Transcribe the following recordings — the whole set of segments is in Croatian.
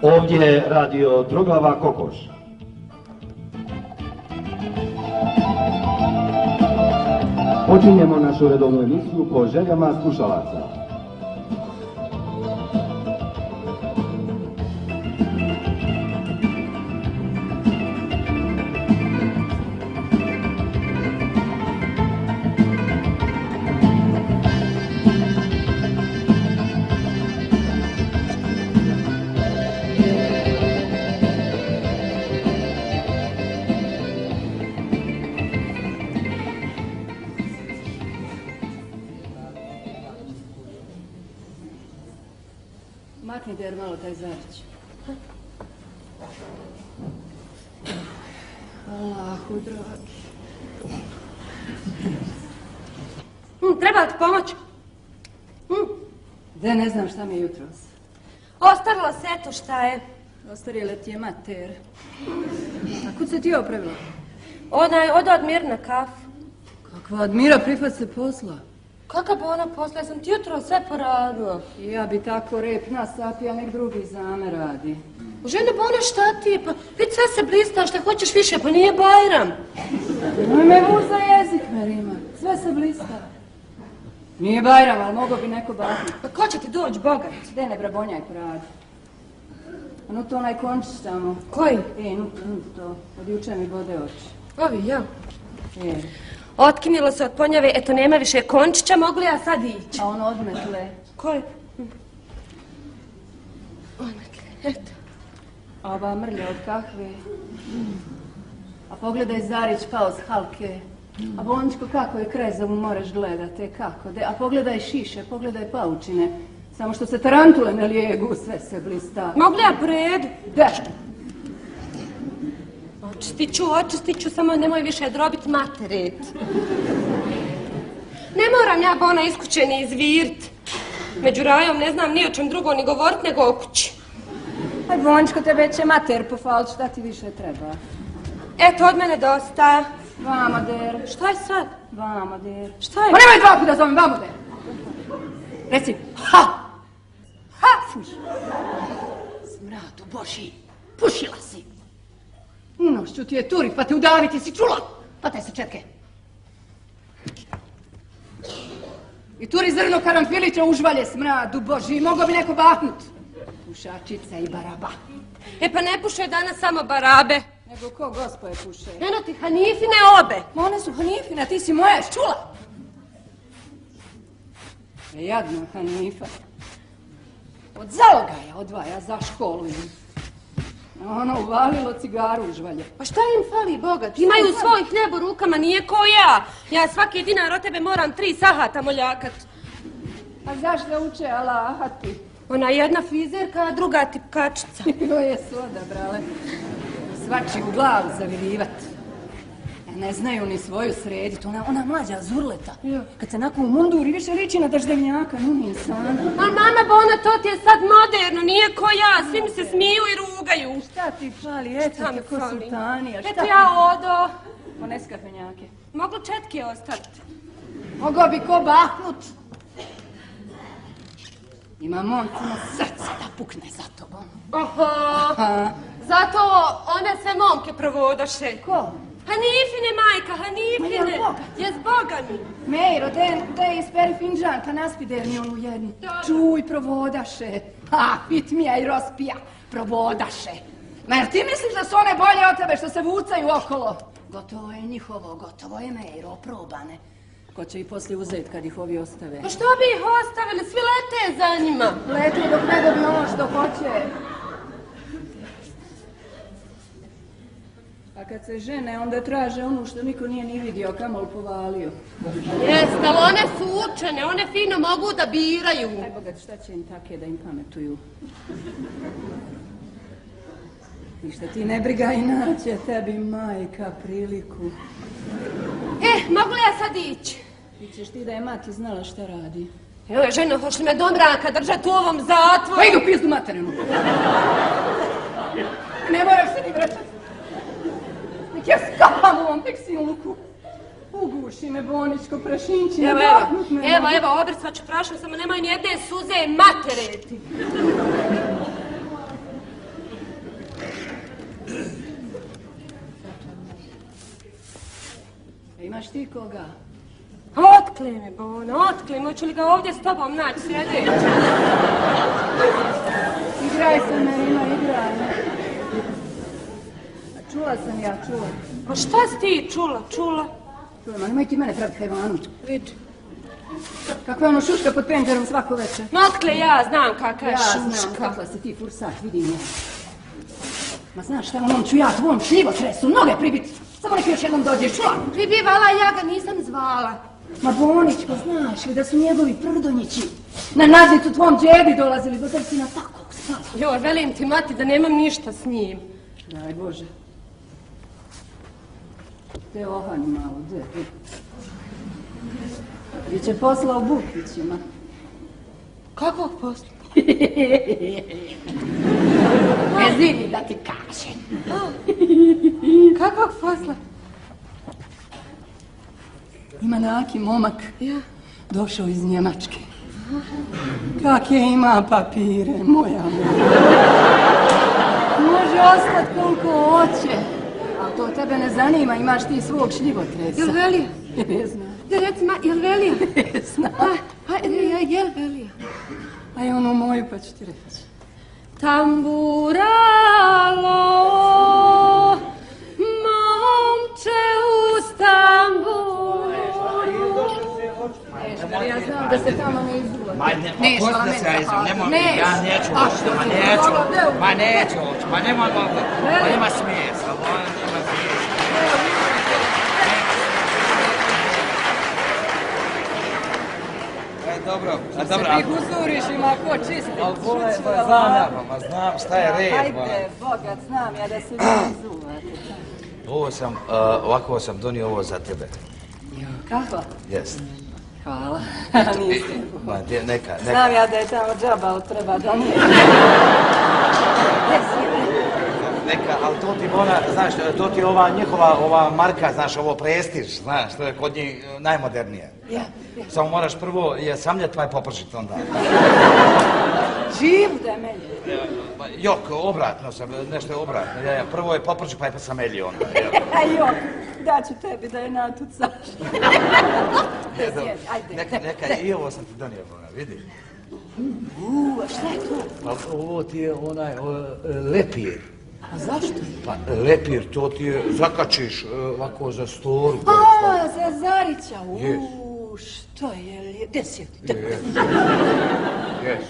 Ovdje je radio Troglava kokoš. Počinjemo našu redovnu emisiju po željama slušalaca. Makni der malo taj Zarić. Allahu dragi. Treba li ti pomoć? Da ne znam šta mi je jutros. Ostarila se, eto šta je. Ostarila ti je mater. A kud se ti opravila? Oda Admir na kafu. Kakva Admira, prihvat se posla. Kaka bi ona posla? Ja sam ti jutro sve poradila. Ja bi tako rep nasapija, nek drugi zame radi. Žene, pa ona šta ti? Pa vidi sve se blista, šta hoćeš više, pa nije Bajram. Nemoj me vuza jezik, Merima. Sve se blista. Nije Bajram, ali mogo bi neko bahnuti. Pa ko će ti doći, bogat? Gde ne brabonjaj poradi. Ono to onaj končić tamo. Koji? To. Od juče mi bode oči. Ovi, ja. Otkinilo se od ponjave, eto nema više končića, mogu li ja sad ići? A ono odmetle. Koji? Odmetle, eto. A ova mrlja od kahve. A pogledaj Zarić pao s halke. A Bončko kako je krezavu moraš gledati, kako. A pogledaj šiše, pogledaj paučine. Samo što se tarantule ne lijegu, sve se blista. Mogu li ja predu? Da. Očistit ću, samo nemoj više drobit materet. Ne moram ja bona iz kuće ni izvirt. Među rajom ne znam ni o čem drugo ni govorit nego o kući. Aj Bončko, tebe će mater pofalit, šta ti više treba? Eto, od mene dosta. Vama der. Šta je sad? Vama der. Šta je? Pa nemoj dva puta zovem, vamo der. Reci, ha! Ha! Smiš. Smradu Boži, pušila si. Nošću ti je turi, pa te udaviti, si čula? Pataj se četke. I turi zrno karamfilića užvalje, smradu Boži, mogo bi neko bahnut. Pušačica i baraba. Pa ne puše danas samo barabe. Nego ko gospoje puše? Eno ti Hanifine obe. Ma one su Hanifine, a ti si moja, čula? Jadna Hanifa. Od zalogaja odvaja za školu. Ono uvalilo cigaru užvalje. Pa šta im fali, bogat? Imaju svoj hljeb u rukama, nije ko ja. Ja svaki dinar od tebe moram 3 sahata moljakat. A zašto uče Allahati? Ona jedna frizerka, a druga tipkačica. To je su odabrale. Svači u glavu zavirivat. Ne znaju ni svoju sredit. Ona mlađa zurleta. Kad se nakon u munduri više liči na daždevnjaka, no insana. A mama, bona, to ti je sad moderno, nije ko ja. Svi mi se smiju i rugaju. Šta ti fali? Eto ti ko sultanija. Eto ja odo. Ponesi kafenjake. Mogu četke ostaviti. Mogo bi ko bahnut. Ima momcima srce da pukne za tobom. Oho. Zato one sve momke provodaše. Ko? Hanifine, majka, Hanifine. Jes Boga mi. Mejro, de isperi finđan, pa naspi der mi onu jednu. Čuj, provodaše. Pit mija i rospija. Provodaše. Ma jer ti misliš da su one bolje od tebe što se vucaju okolo? Gotovo je njihovo, gotovo je Mejro, oprobane. Ko će ih poslije uzeti kad ih ovi ostave? Pa što bi ih ostavili? Svi lete za njima. Leti dok ne dobiju ono što hoće. A kad se žene, onda traže ono što niko nije ni vidio, kamol povalio. Jeste, ali one su učene, one fino mogu da biraju. Aj bogat, šta će im take da im pametuju? Ništa ti ne brigaj, naće tebi majka priliku. Mogu li ja sad ići? Vićeš ti da je mati znala šta radi. Evo, ženo, hoćeš li me do mraka držati u ovom zatvoru? Pa idu pizdu materinu. Ne moraš se ni vraćati. Nek ja skapam u ovom tekstiluku. Uguši me, Boničko, prašinči. Evo, obrsvaću prašom, samo nemoj ni jedne suze materiti. Znaš ti koga? Otkli me, Bona, otkli me. Hoću li ga ovdje s tobom naći sjedeći? Igraj se, Marina, igraj. Čula sam ja, čula. A šta si ti čula? Čula, ma nemoj ti mene praviti hajvanučku. Vidi. Kako je ono šuška pod penđerom svako večer? Ma otkli ja znam kakva je Ja šuška. znam kakva si ti fursat, vidim ja. Ma znaš šta, onom ću ja tvom šljivotresu noge pribiti. Samo nek još jednom dođeš, čula. Pribivala, ja ga nisam zvala. Ma Bonićko, znaš li da su njegovi prdonjići na naznicu tvom džedi dolazili, do tebi si na takvog stala. Joj, velim ti, mati, da nemam ništa s njim. Daj Bože. Te ohani malo, gdje? Biće posla u Bukićima. Kakvog posla? Ne zini da ti kažem. Kakvog posla? Ima neki momak. Ja. Došao iz Njemačke. Kak je ima papire, moja moja. Može ostati koliko hoće. Ali to tebe ne zanima, imaš ti svog šljivotresa. Jel velija? Ne znam. Ja recimo, jel velija? Ne znam. Jel velija? Aj onu moju pa ću ti reći. Tamburalo, momče uz tamburu. Ja znam da se tamo ne izduva. Ma ne, poslije da se ja izvam, nemoj, ja neću oći, ma neću oći, ma nemoj, ma nema smijesa, nema smijesa. Dobro, a dobro. Se ti huzuriš, ima ko čisti. Znam šta je red. Hajde, bogat, znam ja da se vi izuvate. Ovako sam donio ovo za tebe. Kako? Jest. Hvala. Nisi. Ma, neka. Znam ja da je tamo džaba, ali treba donijeti. Neka, ali to ti ona, znaš, to ti ova njihova, ova marka, znaš, ovo prestiž, znaš, to je kod njih najmodernije. Ja. Samo moraš prvo je samljet pa je popržiti onda. Živ da meni. Jok, obratno sam, nešto je obratno. Prvo je poprži pa je samelji onda. Aj jok, daću tebi da je natucaš. Neka, i ovo sam ti donio, vidi. A šta je to? Pa ovo ti je onaj lepir. A zašto? Pa lepir, to ti je, zakačiš ovako za storu. A, za Zarića, što je, gdje si? Jes.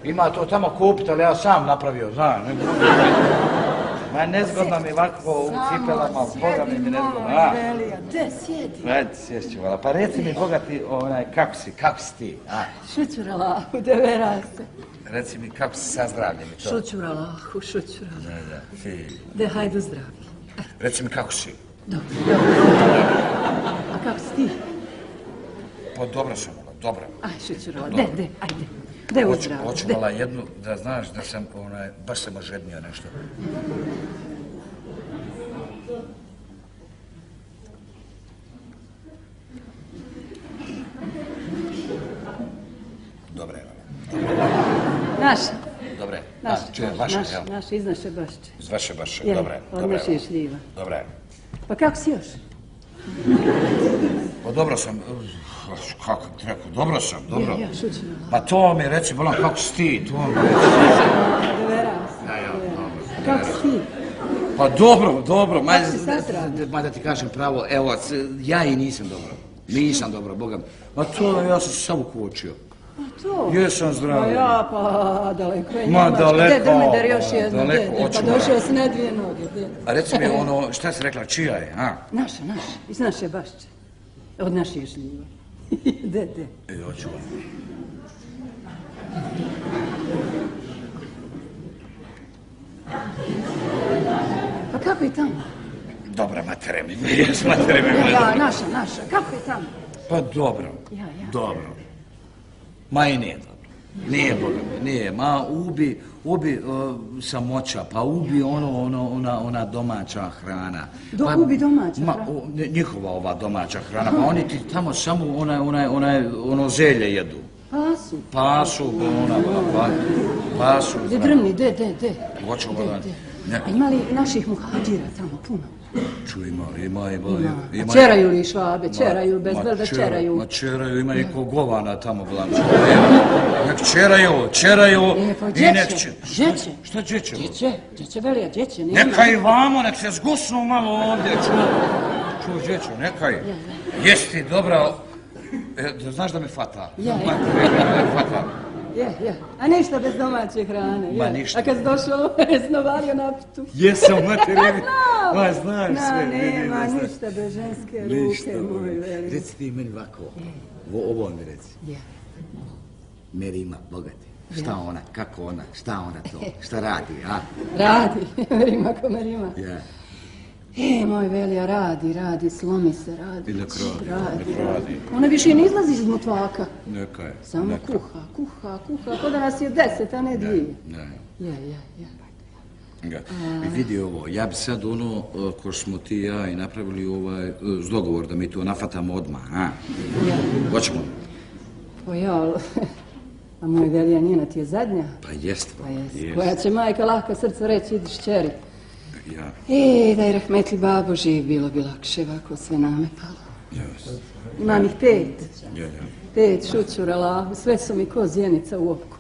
Ima to tamo kupiti, ali ja sam napravio, znam. Ma nezgodno mi ovako u cipelama, Boga mi nezgodno. Gdje sjedi? Ajde, sješću, vala. Pa reci mi, Boga ti, kako si ti? Šućuralahu, devera se. Reci mi, kako si sa zdravljem i to? Šućuralahu. Da, fi. De, hajdu zdravi. Reci mi, kako si? Dobro. A kako si ti? Pa dobro sam, dobro. Aj, šućurala, de, ajde. De u zdravi. Hoću vala jednu, da znaš da sam, baš sam ožednio nešto. Dobre, Naša. Dobre. Naša, iz naše bašče. Iz vaše bašče, dobre. Od naše šljiva. Dobre. Pa kako si još? Pa dobro sam, kako ti rekao, dobro sam, dobro. Ja, šućurala. Pa to mi reci, bolam, kako si ti, to mi reci. Devera se. Kako si ti? Pa dobro, Kako da ti kažem pravo, evo, ja i nisam dobro. Nisam dobro, Boga mi. Ma to, ja sam se samo kočio. A to? Jesam zdravio. Ma ja, pa daleko je Ma Njemačka. daleko, Gdje Drmeder još jedno, daleko, gdje? Pa došao si na dvije noge, gdje? A reci mi šta si rekla, čija je, a? Naša, iz naše bašče. Od naše šljiva. De. Hoću. Pa kako je tamo? Dobra, matere mi, jes matere mi. Ja, naša, kako je tamo? Pa dobro, dobro. Ma i nije dobro. Nije, Boga mi, nije. Ma ubi samoća, pa ubi ona domaća hrana. Ubi domaća hrana? Njihova ova domaća hrana, pa oni ti tamo samo ono zelje jedu. Pasu, pasu. De drmni, de. Hoću volan. A ima li naših muhađira tamo puno? Čuj, ima. Čeraju li švabe, čeraju, bez da čeraju. Ma čeraju, ima i ko govana tamo blanče. Nek čeraju. Pa djeće. Šta djeće? Djeće, velija, djeće, nema. Neka i vamo, nek se zgusnu malo ovdje, čuj, djeću, nekaj. Jesi ti dobra, znaš da me fata? Ja. A ništa bez domaće hrane. Ma ništa. A kad si došao, znovalio napitu. Jesam, materiju. Ma znaš sve. Nema ništa bez ženske ruke, moj veli. Reci ti meni ovako, ovo mi reci. Merima, bogati. Šta ona, kako ona, šta ona to, šta radi, a? Radi, Merima ko Merima. Ja. Moj velija, radi, slomi se, radi. I nek radi. Ona više ne izlazi iz mutvaka. Neka je. Samo kuha, ko da nas je 10, a ne 2. Ja. I vidi ovo, ja bi sad ono, ko smo ti i ja i napravili s dogovor da mi to nafatamo odmah, a? Hoćemo? Pa ja, a moj velija njena ti je zadnja? Pa jest. Koja će majka lahka srca reći, idiš čeri. Ja. Daj rahmetli babo živ, bilo bi lakše, ovako sve namepalo. Imam ih 5. 5 šućura lahu, sve su mi ko zjenica u oku.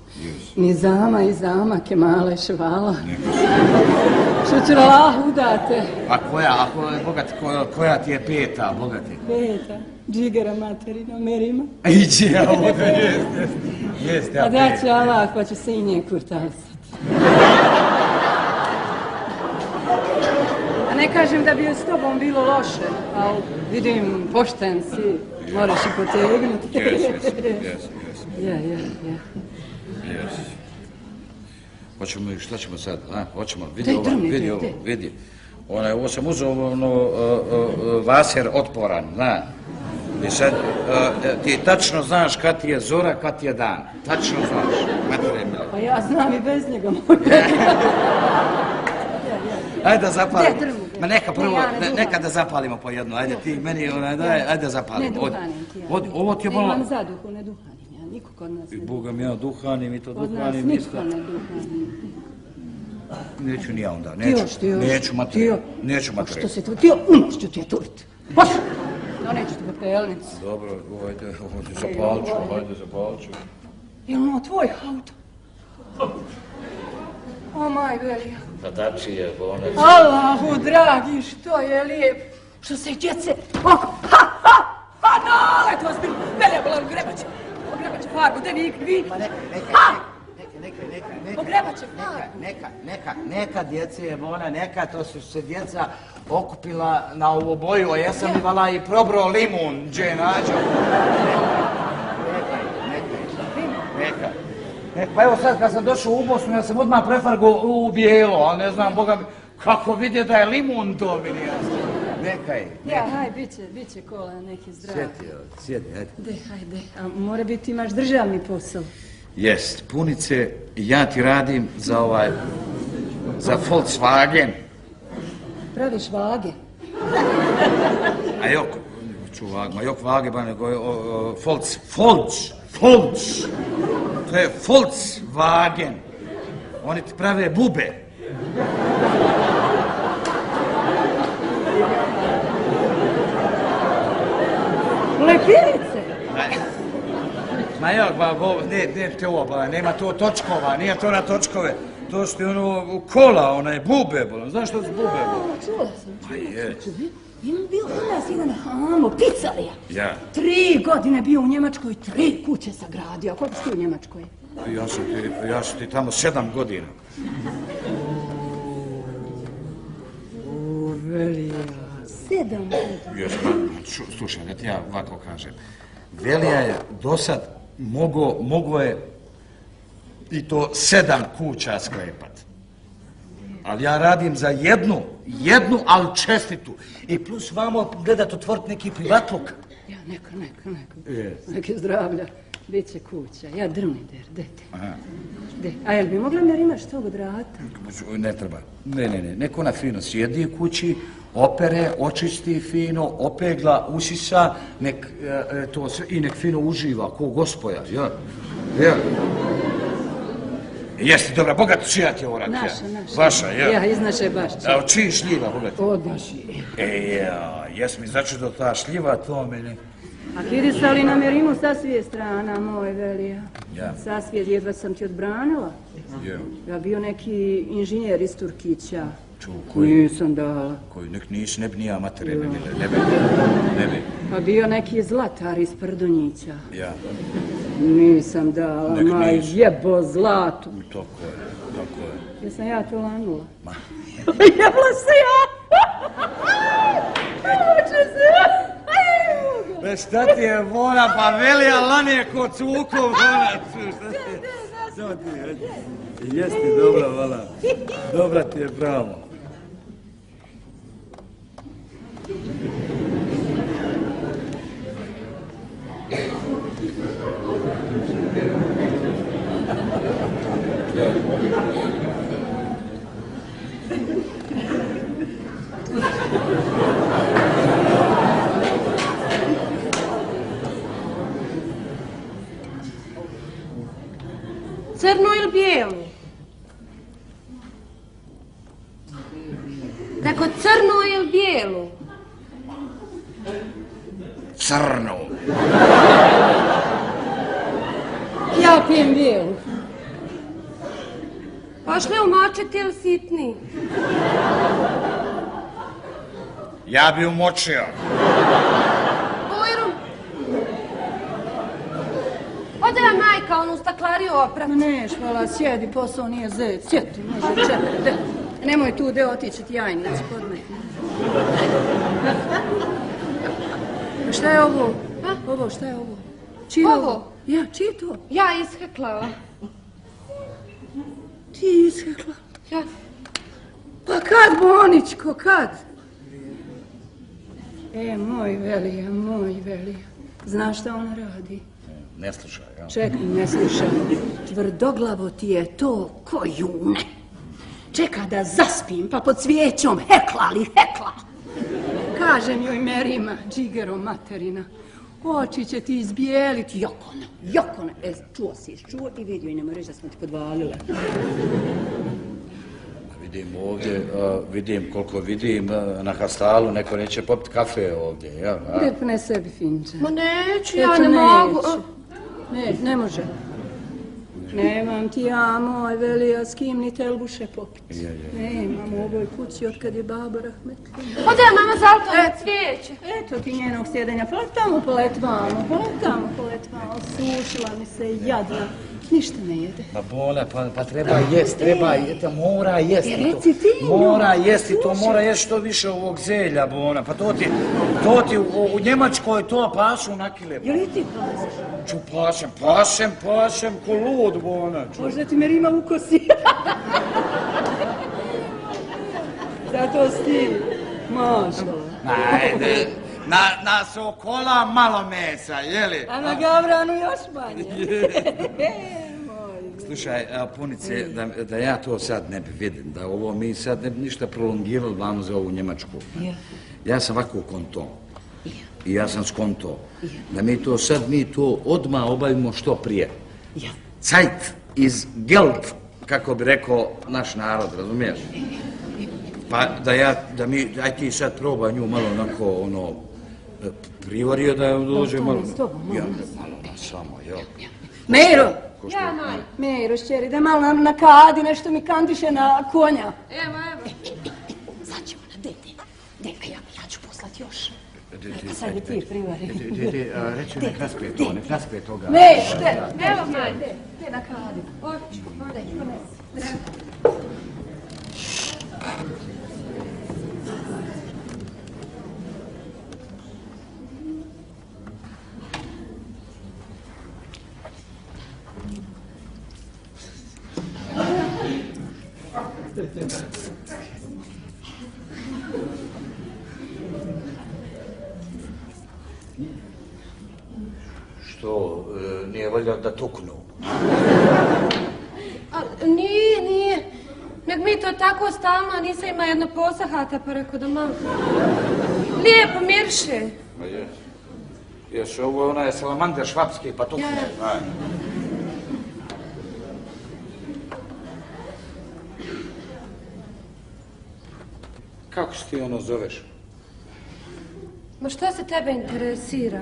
Ni zama i zama, kemale, ševala. Šućura lahu udate. A koja ti je 5, bogati? 5, džigera materina, Merima. Iđi, ja ovdje, jest. A da će Allah, pa će se i nje kurtasati. A ne kažem da bi s tobom bilo loše, ali vidim, pošten si, moraš i potegnuti. Jes. Hoćemo, šta ćemo sad, a? Hoćemo, vidi. Ovo sam uzeo, vaser otporan, zna. I sad, ti tačno znaš kad ti je zora, kad ti je dan. Tačno znaš, matere mila. Pa ja znam i bez njega, moj. Ajde da zapalimo. Ma neka prvo, neka da zapalimo po jedno. Ajde ti meni, ajde da zapalimo. Ne duhanim ti ja. Ovo ti je malo... Nemam zaduhu, ne duhanim ja. Niko kod nas ne duhanim. Boga mi ja duhanim i to duhanim. Kod nas niko ne duhanim. Neću ni ja onda, neću materiju. Što se to tio, ću ti je turit. Boš! Doneću ti popelnicu. Dobro, ajde zapalit ću. Je li ono tvoj auto? O maj velija. Tatačije, bonac. Allahu dragi, što je lijep. Što se djece... Nalet vas bilo. Velija bola grebaće. Pogrebaće farbu, da vi... Pogrebaće farbu. Neka djece je bona, neka, to su se djeca okupila na ovu boju, a ja sam ivala i probro limun, gdje nađo. Neka. Pa evo sad kad sam došao u Bosnu, ja sam odmah prefargo u bijelo, ali ne znam, Boga mi, kako vidje da je limun to mi nije jasno. Nekaj. Ja, haj, bit će kola neki zdrav. Sjedi, ajde. Hajde, a mora biti imaš državni posao. Jest, punice, ja ti radim za Volkswagen. Praviš vage? A jok, jok vage, ba nego Volks. To je Volkswagen. Oni ti prave bube. Lepirice? Ma jok, ne te ovo, nema to točkova, nije to na točkove. To su ti kola, onaj bube, znaš što su bube? Čula sam. Pa je. Imam bio kod nas jedan hamo, pizzalija. Ja. 3 godine bio u Njemačkoj, 3 kuće sagradio. Koliko si ti u Njemačkoj? Ja sam ti tamo 7 godina. Velija, 7 godina. Slušaj, da ti ja ovako kažem. Velija je do sad mogo je i to 7 kuća sklepat. Ali ja radim za jednu, ali čestitu. I plus vamo gledat otvorit neki privatluk. Ja, neka. Neke zdravlja. Biće kuća. Ja drmnider, dete. A jel bi mogla Merima što odrata? Ne treba. Ne. Neko ona fino sjedi u kući, opere, očisti fino, opegla, usisa, i nek fino uživa, ko gospoja, ja. Jeste, dobra, bogat, čija ti je ovo rakija? Naša. Vaša, jel? Ja, iz naše bašće. Od čiji šljiva, bogat? Od naši. Jes mi začudo ta šljiva, to meni. A kirisali nam je Rimu sa svije strana, moj velija. Ja. Sa svije, jedva sam ti odbranila. Ja bio neki inženjer iz Turkića. Nisam dala. Koji nek nisi, ne bi nija matere, ne bi. Pa bio neki zlatar iz Prdonjića. Ja. Nisam dala, ma jebo zlatu. Tako je. Jesam ja to lanula? Ma. Jebla se ja! Uče se! Be šta ti je Bona, pa velija lanije ko cukov, Bona. Šta ti je? Jesi dobra, vala. Dobra ti je pravo. Crnu ili bijelu? Dakle, crnu ili bijelu? Crnu. Ja pijem bijelu. Pošli umočiti ili sitni? Ja bi umočio. Bujrum. Ode je majka onu staklariju oprati. Ne, švala, sjedi, posao nije zec. Sjeti, može čekati. Nemoj tu de otići ti jajnici kod me. Šta je ovo? Ovo, šta je ovo? Čije ovo? Ja, čije to? Ja isheklala. Ti ishekla? Ja. Pa kad, Boničko, kad? Moj velija. Znaš šta ona radi? Ne slušaj, ja. Čekaj, ne slušaj. Tvrdoglavo ti je to ko june. Čeka da zaspim, pa pod cvijećom hekla. Kažem joj Merima, džigero materina, oči će ti izbijeliti, jokona. Čuo i vidio i nemoj reći da smo ti podvalile. Vidim ovdje, koliko vidim, na Hastalu neko neće popiti kafe ovdje, jel? Ne sebi finče. Ma neću, ja ne mogu. Ne može. Nemam ti ja, moj velija, s kim ni telbuše popiti. Nemam u ovoj kući od kad je baba rahmetli. Ode je mama zaltove cvijeće. Eto ti njenog sjedenja, poletvamo, sušila mi se jadna. Ništa ne jede. Ma Bona, pa treba mora jesti. Reci ti, mora jesti, to mora jesti što više ovog zelja, Bona. Pa to ti u Njemačkoj to pašu nakile. Jel i ti pašeš? Pašem ko lud, Bona. Možda ti me Rima ukosi. Zato si ti, mašala. Ajde, na sokola malo mesa, jeli? A na gavranu još manje. Slušaj, Punice, da ja to sad ne bi vidim, da ovo mi sad ne bi ništa prolongirali vamo za ovu Njemačku. Ja sam ovako konto. I ja sam skonto. Da mi to odmah obavimo što prije. Zeit iz Geld, kako bi rekao naš narod, razumiješ? Pa aj ti sad probaj nju malo onako, privario da dođe malo. Ja, malo samo, jel? Mero! Ja, maj. Mero, šćeri, da malo na kadi, nešto mi kandiše na konja. Evo. Sad ćemo na dede. Deka, ja ću poslati još. Neka sad i ti privari. Reći nek naspije to, nek naspije toga. Evo, maj. Te na kadi. Oči, Donesi. Što, nije valjda da tuknu? Nije. Nek mi to tako stalno, a nisam ima jedno posahata, pa rekao da malo. Lijepo mirše. Ma jes, ovo ona je salamander švapski, pa tukne. Kako se ti ono zoveš? Ma šta se tebe interesira?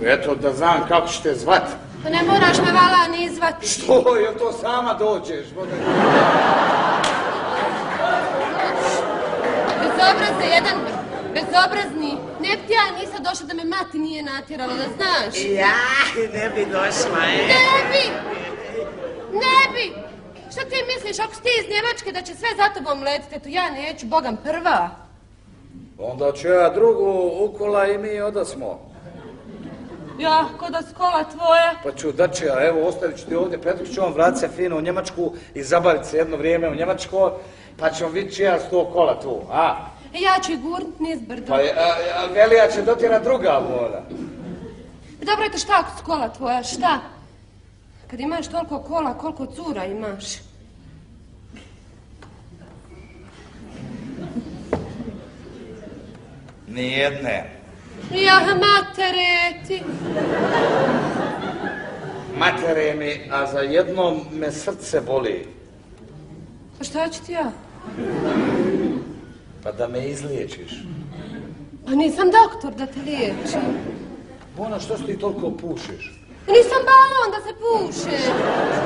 Eto, da znam kako ću te zvat. Pa ne moraš me vala ni zvati. Što? Jel to sama dođeš? Bezobrazni, jedan bezobrazni. Ne bi ti ja nisam došla da me mati nije natjerala, da znaš. Ja, ne bi došla, Ne bi! Šta ti misliš, ako si ti iz Njemačke, da će sve za tobom letiti? Eto, ja neću, bogam prva. Onda ću ja drugu ukola i mi odasmo. Ja, ko da skola tvoja. Pa ću dačija, evo, ostavit ću ti ovdje, Petru ću vam vratit se fino u Njemačku i zabavit se jedno vrijeme u Njemačkoj, pa ćemo vidjeti čija 100 kola tu, a? Ja ću i gurnit niz brdo. Pa Velija će dotjerat druga voda. Dobro, eto šta ako skola tvoja, šta? Kad imaš toliko kola, koliko cura imaš? Nijedne. Ja, matereti. Matere mi, a za jednom me srce boli. Pa šta ću ti ja? Pa da me izliječiš. Pa nisam doktor da te liječim. Bona, što si ti toliko pušiš? Nisam balon da se puše.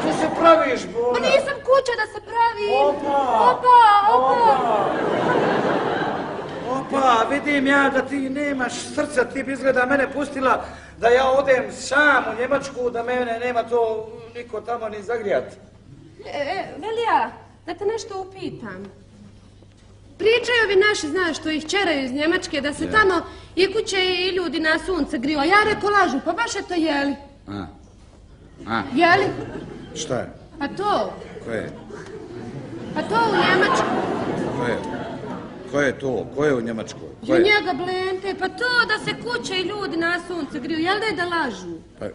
Što se praviš, Bona? Pa nisam kuća da se pravi. Opa! Opa, vidim ja da ti nemaš srca, ti bi izgleda mene pustila da ja odem sam u Njemačku, da mene nema to niko tamo ni zagrijat. Velija, da te nešto upitam. Pričaju ovi naši, znaš, što ih čeraju iz Njemačke, da se tamo i kuće i ljudi na sunce griju, a ja reko lažu, pa baš je to jeli. Jeli? Šta je? Pa to. Koje? Pa to u Njemačku. Ko je to? Ko je u Njemačkoj? Ja njega blente, pa to da se kuće i ljudi na sunce griju, jel da je da lažu? Pa,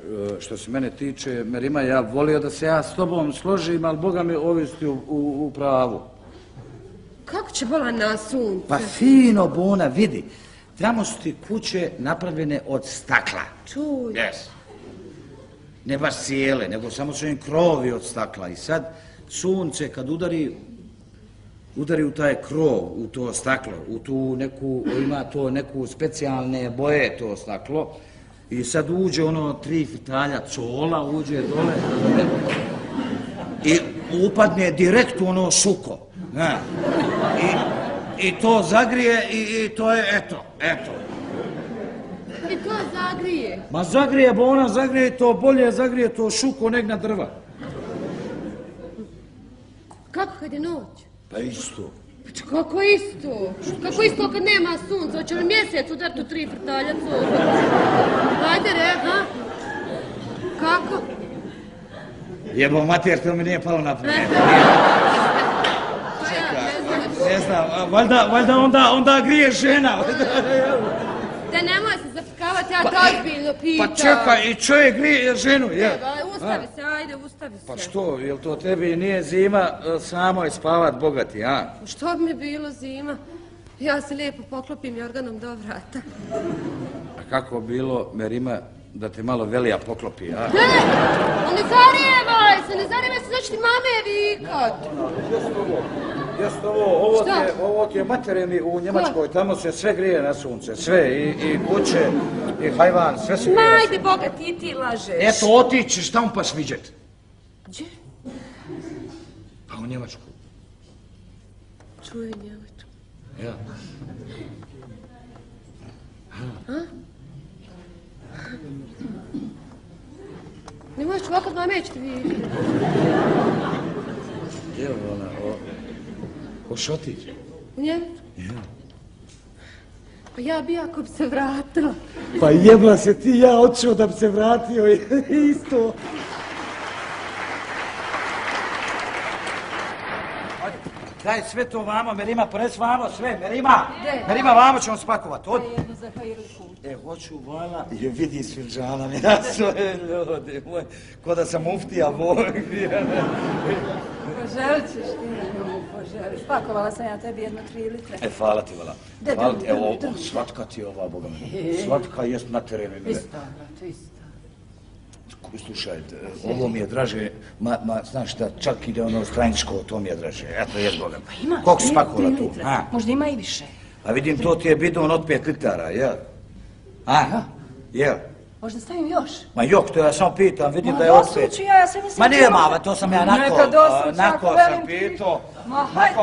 što se mene tiče, Merima, ja volio da se ja s tobom složim, ali Boga mi ovisi u pravu. Kako će bola na sunce? Pa fino, Bona, vidi. Tamo su ti kuće napravljene od stakla. Čuj. Yes. Ne baš cijele, nego samo su im krovi od stakla. I sad sunce kad udari u taj krov, u to staklo, u tu neku, ima to neku specijalne boje to staklo i sad uđe ono 3 fitalja cola, uđe dole i upadne direkt u ono šuko. Ne. I to zagrije i to je eto. I to zagrije? Ma zagrije, Bona, zagrije to bolje, zagrije to šuko neg na drva. Kako kad je noć? Pa isto. Kako isto? Kako isto kad nema sunca? Hoće li mjesec udar tu 3 frtalja cola? Ajde re, ha? Kako? Jebo mater, to mi nije palo na pamet. Ne znam, valjda onda grije žena. Da nemoj se zafrkavati, ja to ozbiljno pitam. Pa čekaj, i čovjek grije ženu, je. Ustavi se, ajde, ustavi se. Pa što, jel to tebi nije zima, samo je spavat bogati, a? Što bi mi bilo zima? Ja se lijepo poklopim jorganom do vrata. A kako bilo, Merima, da te malo Velija poklopi, a? Ne zarijevaj se, znači ti mame vikat. Jeste ovo ti je materijalni u Njemačkoj, tamo se sve grije na sunce, sve, i kuće, i hajvan, sve se grije na sunce. Majde Boga, ti lažeš. Eto, otićeš, tamo paš vidjet. Gdje? Pa u Njemačku. Čuje Njemačku. Ja. Ne možeš ovakav mame ćete vidjeti. Gdje je ona, hoš otići? U Njemačku? Ja. Pa ja bi ako bi se vratila. Pa jebla se ti, ja odšao da bi se vratio, isto. Daj sve to vamo, Merima, ponesi vamo sve, Merima! Merima, vamo ćemo spakovat, odi. Hoću, vala. Vidi svinđana, ja svoje ljudi, ko da sam muftija, Bog. Poželit ćeš ti, poželit. Spakovala sam ja tebi 1-3 litre. Hvala ti, vala. Hvala ti, evo, svatka ti je ova, Boga mi. Svatka jest na terenu. Isto, brate, isto. Slušaj, ovo mi je draže, znaš šta, čak ide ono straničko, to mi je draže, eto, jezboga. Pa ima, koliko spakola tu? Možda ima i više. A vidim, to ti je bidon od 5 litara, jel? Jel? Možda stavim još? Ma jok, to ja samo pitam, vidim da je od 5. Dosuću ja sam mislim... Ma nije mama, to sam ja nako sam pitao. Ma hajde,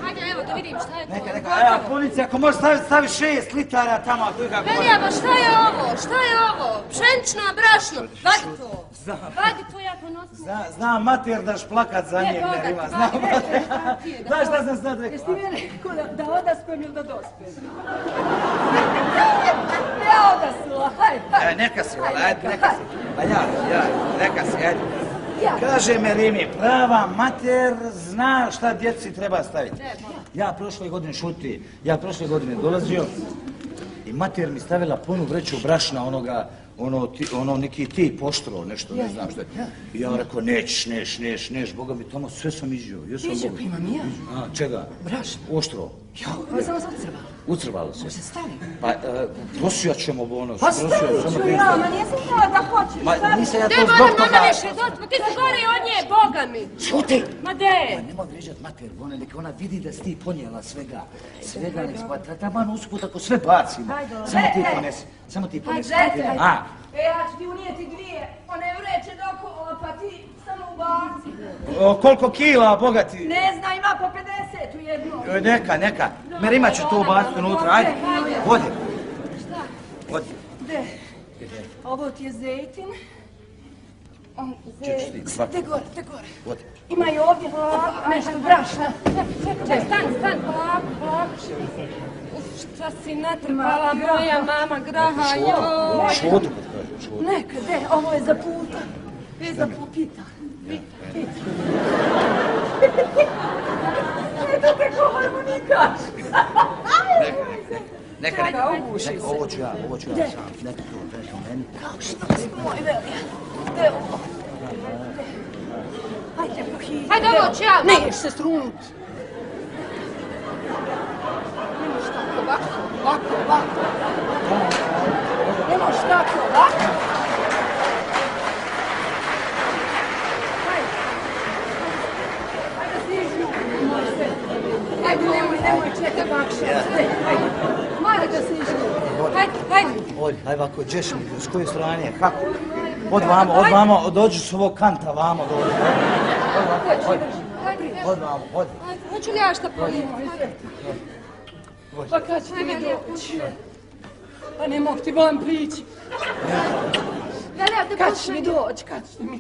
Hajde, evo da vidim šta je to. Neka, policija, ako možeš stavi 6 litara tamo, tu ga... Velija, ma šta je ovo? Pšenično, brašno, vadi to. Vadi to, ja ponosim. Znam, mater daš plakat za njeg, Nerima, znam, mater. Znaš šta sam sad rekao? Jesi ti meni rekao da odaspem ili da dospem? Ja odasula, hajde. Neka si, ajde, neka si. Pa neka si, ajde. Kaže Merimi, prava mater zna šta djeci treba staviti. Ja prošle godine šuti, dolazio i mater mi stavila punu vreću brašna ono neki ti poštro, nešto, ne znam što je. I ja rekao, neš, Boga mi tamo sve sam izio. Izio, pa imam i ja. Čega? Brašno. Oštro. Ovo sam vas ucrvala. Ucrvalo se. Se stavi. Pa, prosijat ćemo ono. Pa stavit ću ja, ma nisam htjela da hoćeš. Ma nisam ja to Ne zbog moram toga. mama više, ti si gori od nje, Boga mi. Šuti! Ma de? Pa nemoj vrijeđat mater, neka ona vidi da si ti ponijela svega, nek spatra, taman usput ako sve bacimo. Samo ti ponesi. Ja ću ti unijeti 2, one vreće doko, pa ti samo ubaci. Koliko kila, Boga ti? Ne zna, ima po 50 u jednom. Neka. Merima će to ubaciti unutra, ajde. Vodi. Gde? Ovo ti je zejtin. Te gore. Vodi. Ima i ovdje nešto brašna. Čekaj, stan, polako. Šta si natrpala moja mama graha, joj. Šutu kad kažem, šutu. Neka, ovo je za puta. Za pita. Eto te ko harmonikaš. Neka, ovo ću ja sam. Neka to meni. Kao šta si moj velija. Gde ovo? Hajde pohiti. Hajde, ovo ću ja. Neš se strunut. Nemaš tako, ovako. Nemaš tako, ovako. Hajde sižu. Hajde, nemoj čekaj bakša. Mali da sižu. Hajde. Hajde ovako, džeš mi, s koje strane, kako? Od vamo, dođi s ovog kanta, vamo, dođi. Od vamo. Hoću li ja šta polim? Pa kad ćete mi doći? Pa ne mogu ti vam prići. Kad ćete mi doći? Ne,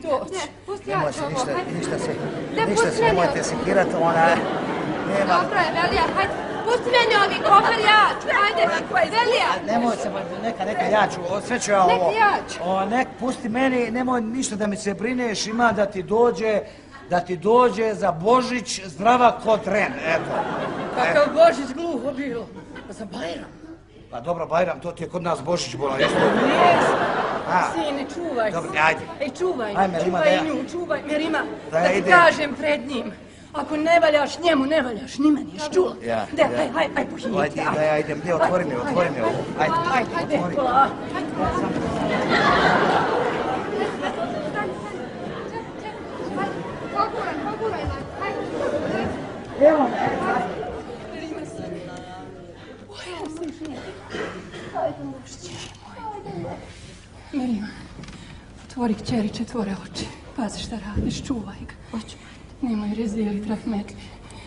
pusti ja to ovo. Ništa se, nemojte se kirati, Dobro je, Velija, hajde. Pusti meni ovi kofer, ja ću, hajde. Velija. Nemoj se, neka ja ću, sve ću ja ovo. Neka ja ću. Pusti meni, nemoj ništa da mi se brineš, ima da ti dođe za Božić zdrava ko tren, eto. Kakav Božić gluho bilo. Za Bajram. Pa dobro, Bajram, to ti je kod nas Božić bola, jesu? Sine, čuvaj se. Dobro, ajde. Čuvaj nju, čuvaj Merima, da ti kažem pred njim. Ako ne valjaš njemu, ne valjaš ni meni, ješ čula? Hajde, pohiti. Da ja idem, gdje, otvori mi ovo. Ajde, otvori. Poguraj, hajde. Evo me. Merima, otvori kćeri 4 oči. Pazi šta radiš, čuvaj ga. Nemoj rezilit rahmetli.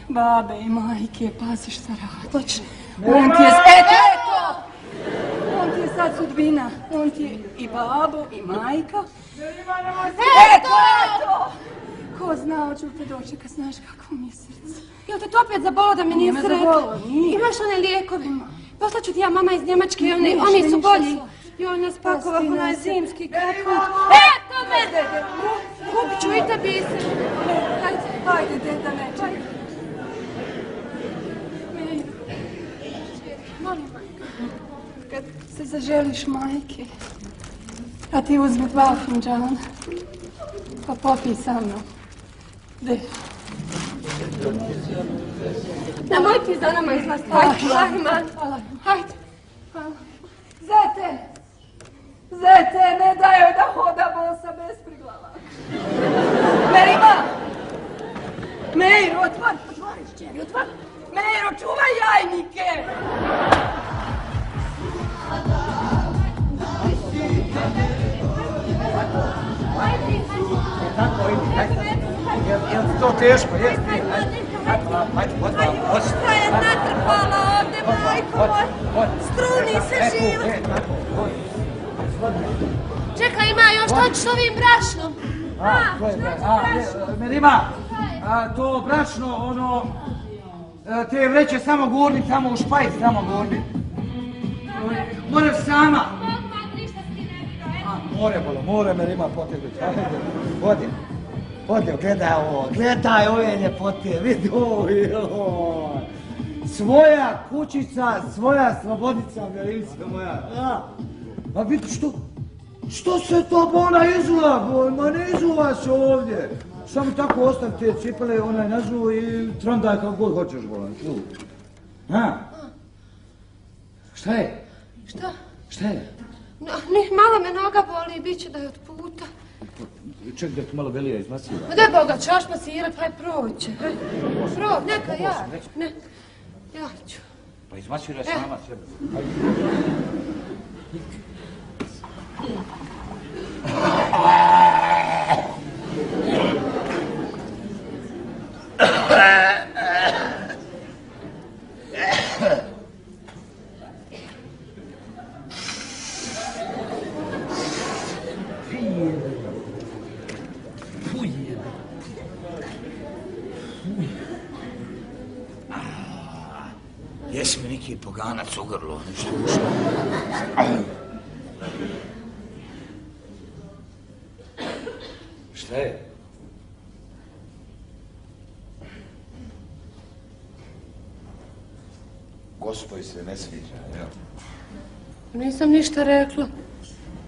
Babe i majke, pazi šta radiš. On ti je... Eto! On ti je sad sudbina. On ti je i babo i majka. Eto! Ko zna, hoću te dočeka, znaš kakvo mi je srce. Jel te to opet zabolo da mi nisi rekla? Nije me zabolo, nije. Imaš one lijekove? Poslaću ti ja mama iz Njemačke, oni su bolji. Joj, nas pakovah, onaj zimski kaput. Eto me! Kupit ću i tebi se. Hajde, deda, ne čekaj. Molim, kad se zaželiš majke, a ti uzmi 2 finđana, pa popij sa mnom. Gde? Nemoj ti za nama izlaziti. Hajde. Hvala. Hajde. Hvala. Zete! Zete, ne daj joj da hoda bosa bez priglava. Merima! Mejro, otvoriš čeri, otvori. Mejro, čuvaj jajnike! Tako, je li to teško, je? Hajde, Šta je natrpala ovdje, majko moj? Struni se život. Čekaj, ima još to s ovim brašnom. Merima, to brašno, ono, te vreće samo gurni, tamo u špajc, tamo gurni. Moraš sama. More, Merima, potegli. Odi, gledaj ove ljepote, vidi ovo. Svoja kućica, svoja slobodica, Merica moja. A vidi što se to ona izuva, ma ne izuva se ovdje. Samo tako ostav te cipele, onaj nazu i trondaj kako god hoćeš, bolan. Šta je? Šta je? Malo me noga boli i bit će da je od puta. Ček da ti malo Velija izmasira. Ma daj Boga, ćeš masirat, haj proće. Neka ja. Ne, ja ću. Pa izmasira sama sebe. Jesi mi neki poganac u grlu, nešto ušlo. Šta je? Gospodi se ne sviđa, jel? Nisam ništa rekla.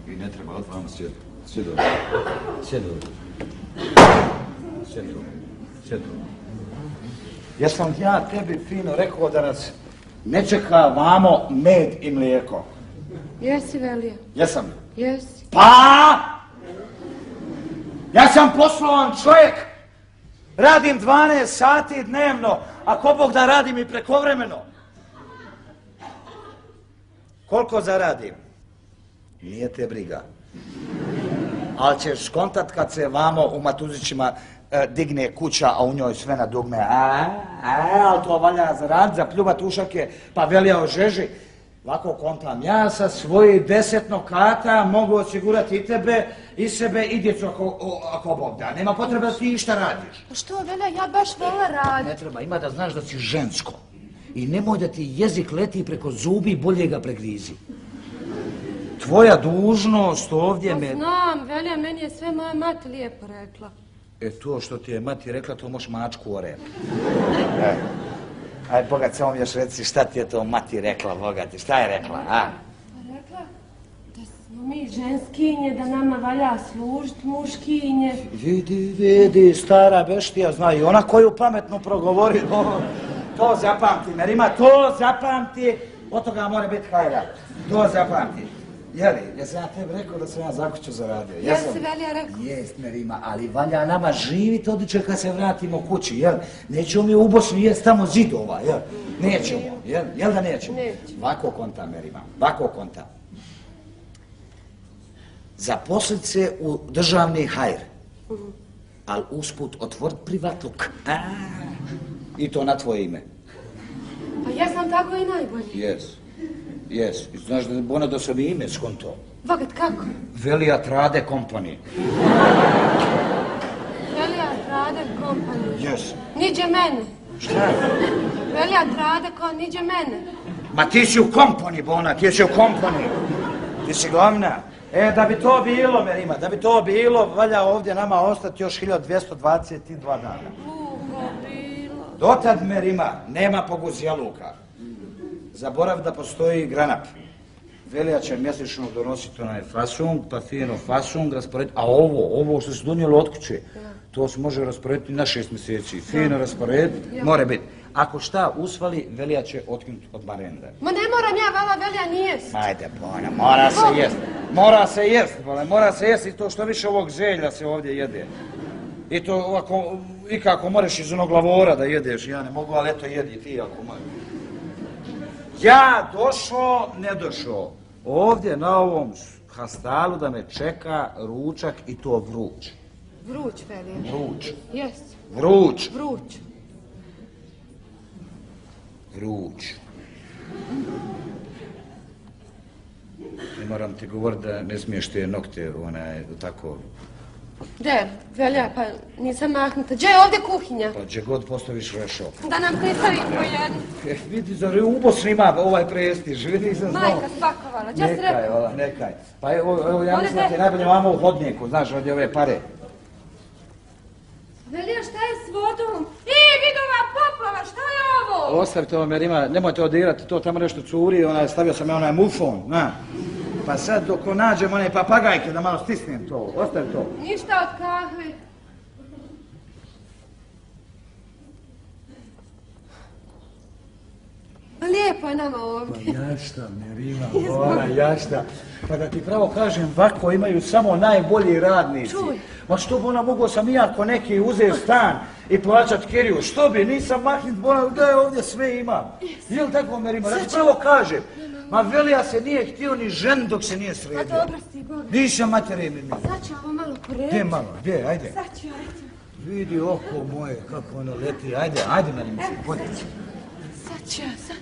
I ne treba od vama sjedi. Sjedi ovdje. Sjedi. Jesam ja tebi fino rekao da nas ne čeka vamo med i mlijeko? Jesi, Velija? Jesam. Jesi. Pa! Ja sam poslovan čovjek. Radim 12 sati dnevno, a ko Bog da radim i prekovremeno. Koliko zaradim? Nije te briga. Ali ćeš kontat kad se vamo u Matuzićima digne kuća, a u njoj sve na dugme. Ali to valja zaradit, zapljuvat ušake, pa Velija ožeži. Ovako kontam, ja sa svojih 10 nokata mogu osigurati i tebe, i sebe, i djecu ako Bog da. Nema potrebe da ti išta radiš. A što, Velja, ja baš vole radim. Ne treba, ima da znaš da si žensko. I nemoj da ti jezik leti preko zubi, bolje ga pregrizi. Tvoja dužnost ovdje me... Znam, Velja, meni je sve moja mati lijepo rekla. To što ti je mati rekla, to moš mačku orep. Ajde, Boga, samo mi još reci šta ti je to mati rekla, Boga ti, šta je rekla, a? Pa rekla da smo mi ženskinje, da nama valja služit muškinje. Vidi, stara beštija, zna i ona koju pametno progovori, to zapamti, Merima, to zapamti, od toga mora biti hajra, to zapamti. Jeli, jesam ja tebi rekao da sam ja za kuću zaradio? Jesi, Velija, rekao? Jest, Merima, ali valja nama živit odliče kad se vratimo kući, jel? Nećemo mi u Bosnu jest tamo zidova, jel? Nećemo, jel da nećemo? Nećemo. Vako konta, Merima, vako konta. Zaposlit se u državni hajr, ali usput otvorit privatluk. I to na tvoje ime. Pa ja sam tako i najbolji. Jes. Znaš da ona da sam ime skonto. Bogat, kako? Velija Trade Company. Velija Trade Company. Jes. Niđe mene. Šta? Velija Trade ko niđe mene. Ma ti si u kompani, Bona, ti si u kompani. Ti si glavna. Da bi to bilo, Merima, da bi to bilo, valja ovdje nama ostati još 1222 dana. Bilo. Dotad, Merima, nema poguzjaluka. Zaborav da postoji granap. Velija će mjesečno donositi onaj fasung, pa fino fasung rasporediti, a ovo što se donijelo od kuće, to se može rasporediti na 6 mjeseci. Fino rasporediti, more biti. Ako šta usvali, Velija će otkinuti od marenda. Ma ne moram ja, vala Velija nije. Ajde, Bona, mora se jest. Mora se jest, mora se jest i to što više ovog želja se ovdje jede. I to ovako, i kako moraš iz onog lavora da jedeš, ja ne mogu, ali eto jedi ti ako moraš. Ja došao, ne došao, ovdje na ovom hastalu da me čeka ručak i to vruć. Vruć, Velija. Vruć. Jest. Vruć. Vruć. Vruć. Ne moram ti govoriti da ne smiješ te nokte, tako... Gdje, Velja, pa nisam mahnuta. Gdje je ovdje kuhinja? Pa gdje god postaviš rešo. Da nam pristavi po jednu. Vidi, zar u Bosni ima ovaj prestiž, vidi sam znao. Majka spakovala, gdje se rekao? Nekaj. Pa evo, ja mislim da ti najbolje vamo u hodniku, znaš, ovdje ove pare. Velja, šta je s vodom? Vidova poplava, šta je ovo? Ostavi to, Merima, nemojte odirati, to tamo nešto curi, stavio sam ja onaj mufon, na. Pa sad dok nađem one papagajke da malo stisnem to, ostavi to. Ništa od kahve. Lijepo je nama ovdje. Pa jašta, Merima, jašta. Pa da ti pravo kažem, ovako imaju samo najbolji radnici. Čuj. Ma što bi ona mogao sam i ako neki uzeti stan i plaćat kiriju, što bi, nisam mahnit, da je ovdje sve imam. Jel tako, Merima, da ti pravo kažem. Ma Velija se nije htio ni žen dok se nije sredio. Pa dobro si, Boga. Nisam matere, Merima. Sad ću ovo malo porediti. Gdje malo, gdje, ajde. Sad ću, ajde. Vidi oko moje, kako ono leti, ajde, Merima, podi. Sad ću ja, sad.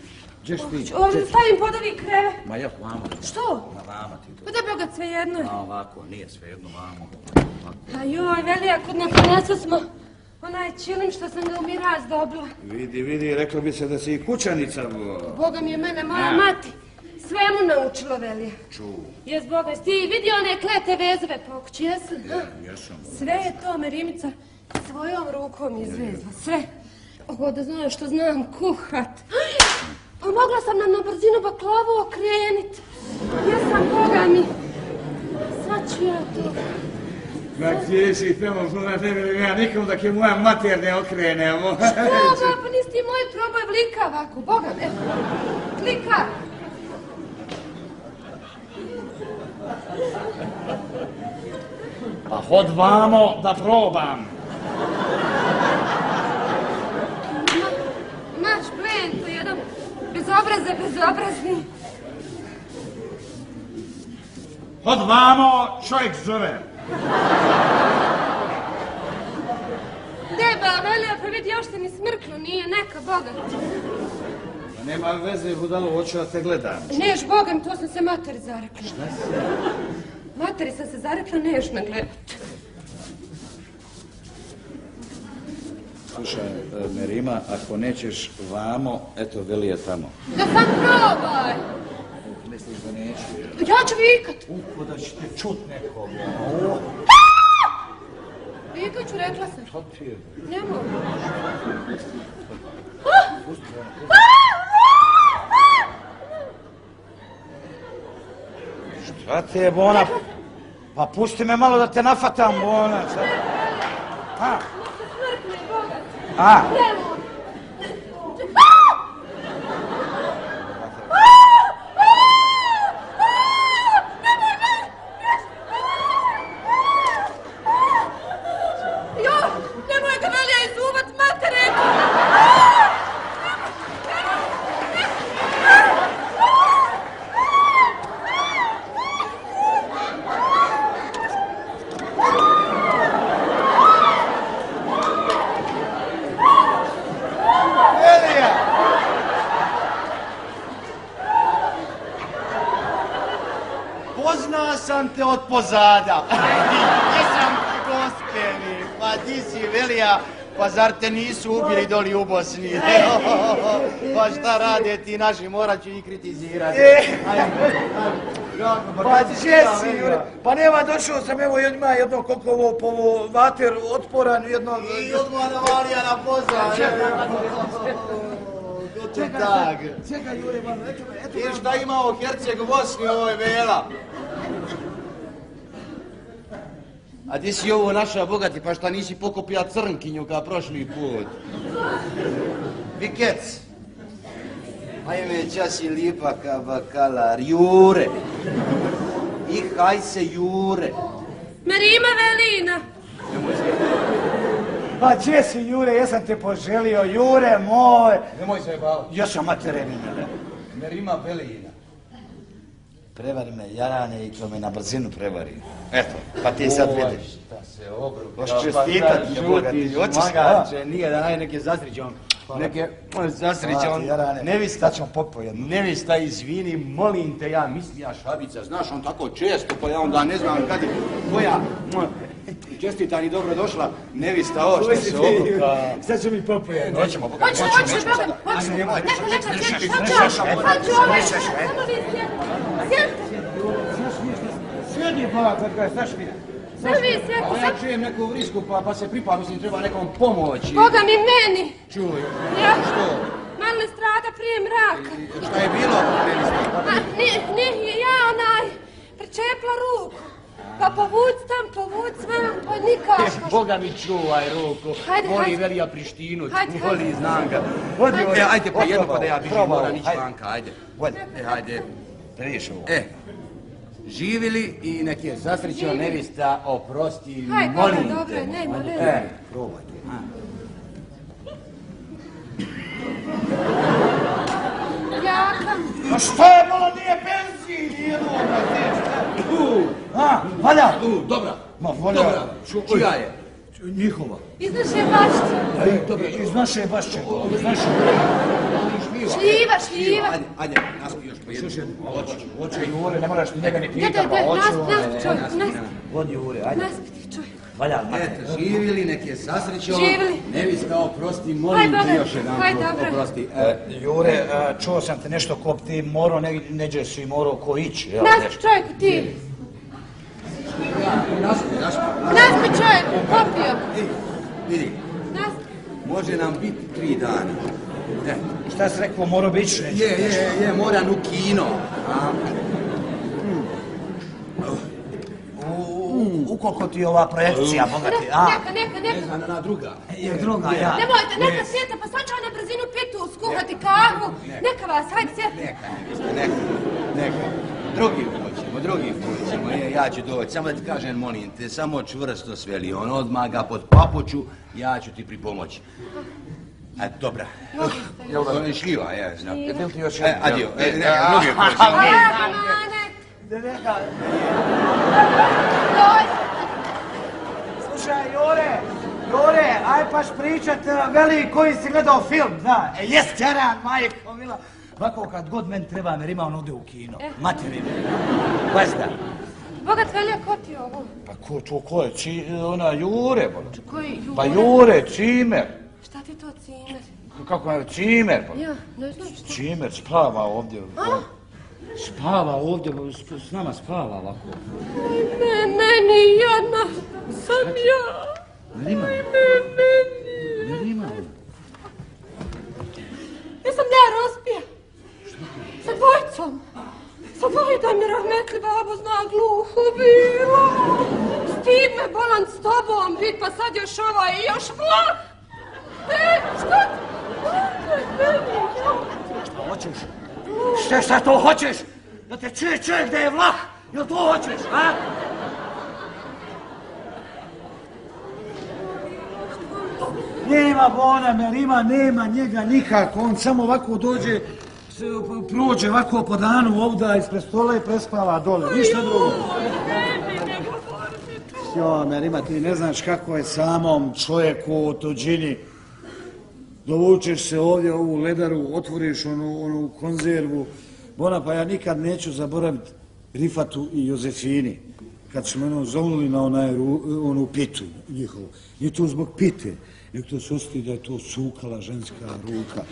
Gdješ ti? Ovdje stavim pod ovi krevet. Ma ja vamo. Što? Ma vamo ti to. Pa da Boga svejedno je. A ovako, nije svejedno vamo. A joj, Velija, kod nakonesa smo onaj čilim što sam ga u miraz dobila. Vidi, reklo bi se da si i kućanica. Boga mi je mene moja mati svemu naučila, Velija. Jes, Boga, jesi ti vidio one klete vezove po kući, jesam? Jesam. Sve je to Merimica svojom rukom izvezla, sve. Ovo da znaš što znam kuhat. Pa mogla sam nam na brzinu baklavu okrenit. Jesam, Boga mi. Sad ću ja to. Ma gdje si tamo, ja nikom da ke moja mater ne okrenemo. Što, pa nisi ti moj proboj vlika ovako, Boga me. Klika. Pa hod vamo da probam. Maš plen, to je jedan bezobrazni. Hod vamo, čovjek zove. Deba, Velija, pa vidi, još se ni smrklo, nije neka, Boga. Pa nema veze, budalo, hoću da te gledam. Neš, Boga mi, to sam se materi zarekla. Šta se? Materi sam se zarekla, neš me gledat. Slušaj, Merima, ako nećeš vamo, eto, Veli je tamo. Da sam probaj. Misliš da neću? Ja ću vikat. Uko da ćete čut nekog. Vikat ću, rekla sam. Šta ti je? Ne mogu. Šta ti je, Bona? Pa pusti me malo da te nafatam, Bona. A? A? Nemoj ga, Velija, izuvat, matere! Poznao sam te od pozada. Jesam ti gospeli. Pa ti si, Velija, pa zar te nisu ubili doli u Bosni? Pa šta rade ti naši, morat ću ih kritizirati. Pa gdje si? Pa nema, došao sam, evo ima jedno kokovo povo vater otporan, jedno... I odmah navalija na pozad. Čekaj, Jure, malo, eto... I šta imao Herceg u Bosni, ovo je Vela. A gdje si ovo naša bogati, pa šta nisi pokupija crnkinju kao prošli put? Vikec. Ajme, časi lipa ka bakalar, Jure. Ich heiße Jure. Merima Velina. Pa gdje si, Jure, jesam te poželio, Jure moj. Nemoj se baviti. Ja sam materenina. Merima Velina. Prevari me Jarane i to me na brzinu prevari. Eto, pa ti sad vidiš. Šta se obruka. Hoš čestitat, žuti, magače, nije da neke zasriđe on. Neke zasriđe on. Nevista, ćemo popojedno. Nevista, izvini, molim te, ja mislim ja Šabica, znaš on tako često, pa ja onda ne znam kad je koja čestita ni dobro došla, nevista, ovo što se obruka. Sad ćemo mi popojedno. Hoćemo, Hoću. Sjedni polak, znaš mi. Sad vi sjedite. Ja čujem neku vrisku pa se pripa, mislim treba nekom pomoći. Boga mi meni. Čuj. Ja. Što? Malo strada prije mraka. Šta je bilo? Nije ja pričepla ruku. Pa povuc vam, pa nikako. Boga mi čuvaj ruku. Voli Velija Prištinu, voli znam ga. Ajde pa jedno pa da ja bižim, moram ići vanka, ajde. Ajde. Vidiš ovo. Živili i nek je zasrećena nevista, oprosti, molim te. Dobro, nema. Probaj. Jaka. A šta je malo, nije benzin, nije valja. Dobra. Ma valja. Čija je? Njihova. Iz naše bašće. Dobro, iz naše bašće. Šljiva. Ajde, naspi još po jednu. Hoće Jure, ne moraš njega ni pitati. Naspi, Vodi Jure, ajde. Naspi, čovjek. Valja, Eto, živili, nek je sasrećo. Živili. Nevista, oprosti, molim te još jedan put, oprosti. Jure, čuo sam te nešto ko ti morao, neđe si morao ko ići. Naspi, čovjeku, ti. Naspi, čovjeku, popio. Vidi, Naspi. može nam biti 3 dana. Šta si rekao, morao bi ići? Je, moram u kino. Ukoliko ti je ova projekcija, bogati, Neka. Ne znam, na druga. Je druga, ja. Nemojte, neka sjete, pa sad ću na brzinu pitu, skuhati kavu. Neka vas, hajde sjete. Neka. Drugi put ćemo, ja ću doći. Samo da ti kažem, molim te, samo čvrsto sveli. On odmah ga pod papuču, ja ću ti pripomoći. Dobra. Ono je šljiva, ja znam. Bil ti još jedan? Adio, drugi put ćemo. Slušaj, Jure, aj paš pričat, veli koji si gledao film, zna. Jest Jaran, majko, mila. Ovako kad god meni treba, jer ima on ode u kino. Materine. Pazda. Bogat Velja, ko ti je ovo? Pa ko je? Jure, bogat. Koji Jure? Pa Jure, Cimer. Šta ti to cimer? Kako je Cimer? Ja, ne znam što. Cimer spava ovdje. Spava ovdje, s nama spava ovako. Meni jedna sam ja. Merima. Jesam ja raspija. Sa dvojicom. Sa dvojicom mi rahmetli babo zna gluho bilo. Stid me bolan s tobom bit, pa sad još ovaj i još vlah. Šta Hoćeš? Šta to hoćeš? Da te čuje čovjek da je vlah? Jel to hoćeš, a? Nema Bona Merima, nema njega nikako. On samo ovako dođe, prođe ovako po danu ovdje ispred stola i prespava dole. Ništa drugo. Jo, Merima, ti ne znaš kako je samom čovjeku u tuđini. Dovučeš se ovdje u ovu ledaru, otvoriš onu konzervu. Bona, pa ja nikad neću zaboraviti Rifatu i Jozefini. Kad su me zovnuli na onu pitu njihovu. Nije to zbog pite, nego to se osjeti da je to sukala ženska ruka.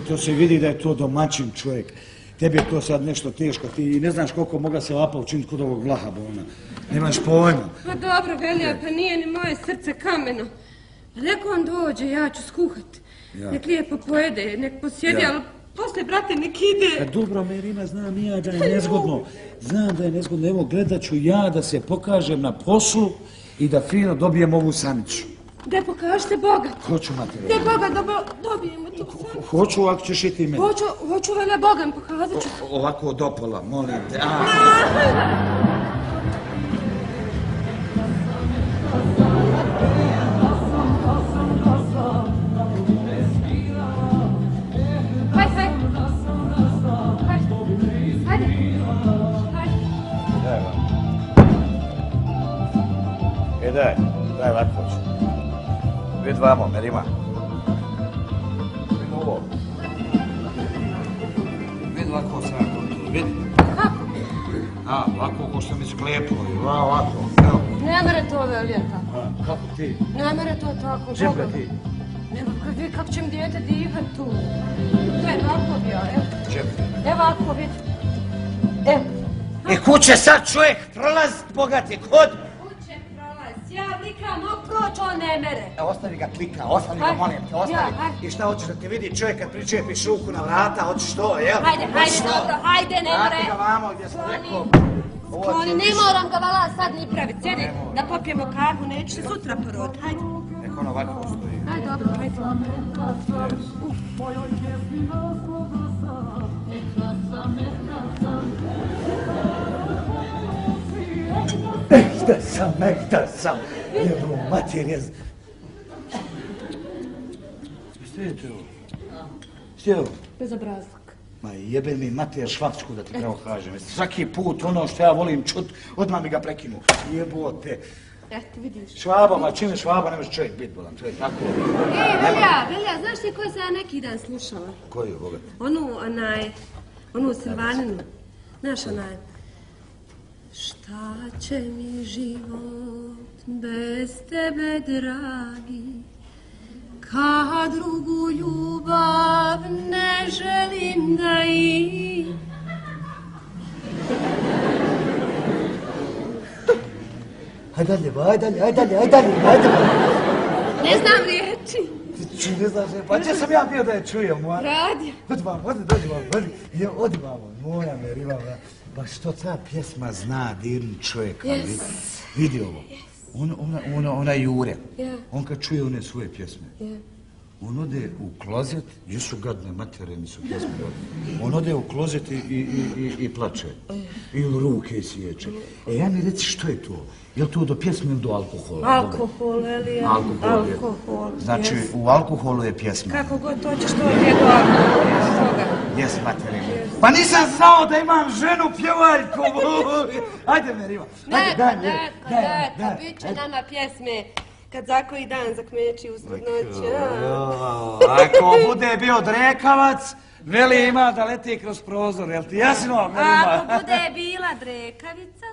To se vidi da je to domaćin čovjek. Tebi je to sad nešto teško, ti ne znaš koliko moga se lapa učiniti kod ovog vlaha, Bona. Nemaš pojma. Pa dobro, Velja, pa nije ni moje srce kameno. Nek on dođe, ja ću skuhati. Nek lijepo pojede, nek posjedi, ali poslije, brate, nek ide. Dobro, Merima, znam ja da je nezgodno. Znam da je nezgodno. Evo, gledat ću ja da se pokažem na poslu i da fino dobijem ovu samicu. Da pokažete Boga. Hoću, materiju. Da Boga dobijemo tu samicu. Hoću, ako ćeš i ti meni. Hoću, Velja, Boga mi pokazat ću. Ovako do pola, molim te. Daj ovako ću. Vid vamo, Merima. Vid ovo. Vid ovako sad, vidi. Kako? Ovako ko što mi sklepilo, ovako, evo. Ne mere to, Velija, tako. Kako ti? Ne mere to tako. Čekaj ti. Vidi kako će mi dijete dihat tu. Daj, ovako bi ja, evo. Čekaj. Evo ovako, vidi. Evo. Kud će sad čovjek prolazit, bogati, kod? Kuće prolaz, ja klikam, no proć, on ne mere. Ostavi ga klika, ostavi ga, molim te, ostavi. I šta hoćeš da ti vidi čovjek kad pričepiš ruku na vrata, hoćeš to, jel? Hajde, dobro, hajde, ne more. Vrati ga vamo gdje sam rekao. Skloni, ne moram ga vala sad ni pravit. Sjedi, da popijemo kahu, neću se sutra porod, hajde. Nek ono ovako stoji. Hajde, dobro, hajde. Šta sam, jebo mater, Što je ovo? Bezobrazluk. Ma jebe mi mater švapsku da ti pravo kažem. Svaki put ono što ja volim čut, odmah mi ga prekinu. Jebote. Eto, vidiš. Švaba, ma čim je švaba ne može čovjek biti bolan, to je tako. Velja, znaš ti koji sam ja neki dan slušala? Koji je, bogat? Onu Silvaninu. Znaš onaj. Šta će mi život bez tebe, dragi, kad drugu ljubav ne želim da i... Ajde dalje. Ne znam riječi. Ne znaš, pa gdje sam ja bio da je čujem, moja? Radio. Dođi vamo, moja Merima. Pa što ta pjesma zna dirni čovjeka, vidi ovo. Ona Jure, on kad čuje one svoje pjesme, on ode u klozet, gdje su gadne matere mi su pjesme, on ode u klozet i plače, ili ruke sječe. Ja mi reci što je to? Je li to do pjesme ili do alkohola? Alkohol, Elija. Alkohol. Znači, u alkoholu je pjesma. Kako god hoćeš, to je do alkohola. Jes, materinu. Pa nisam znao da imam ženu pjevaljku. Ajde, Merima. Neka, bit će nama pjesme. Kad za koji dan zakmeći usred noći. Ako bude bio drekavac, veli ima da leti kroz prozor, jel ti jasno, Merima? Ako bude bila drekavica...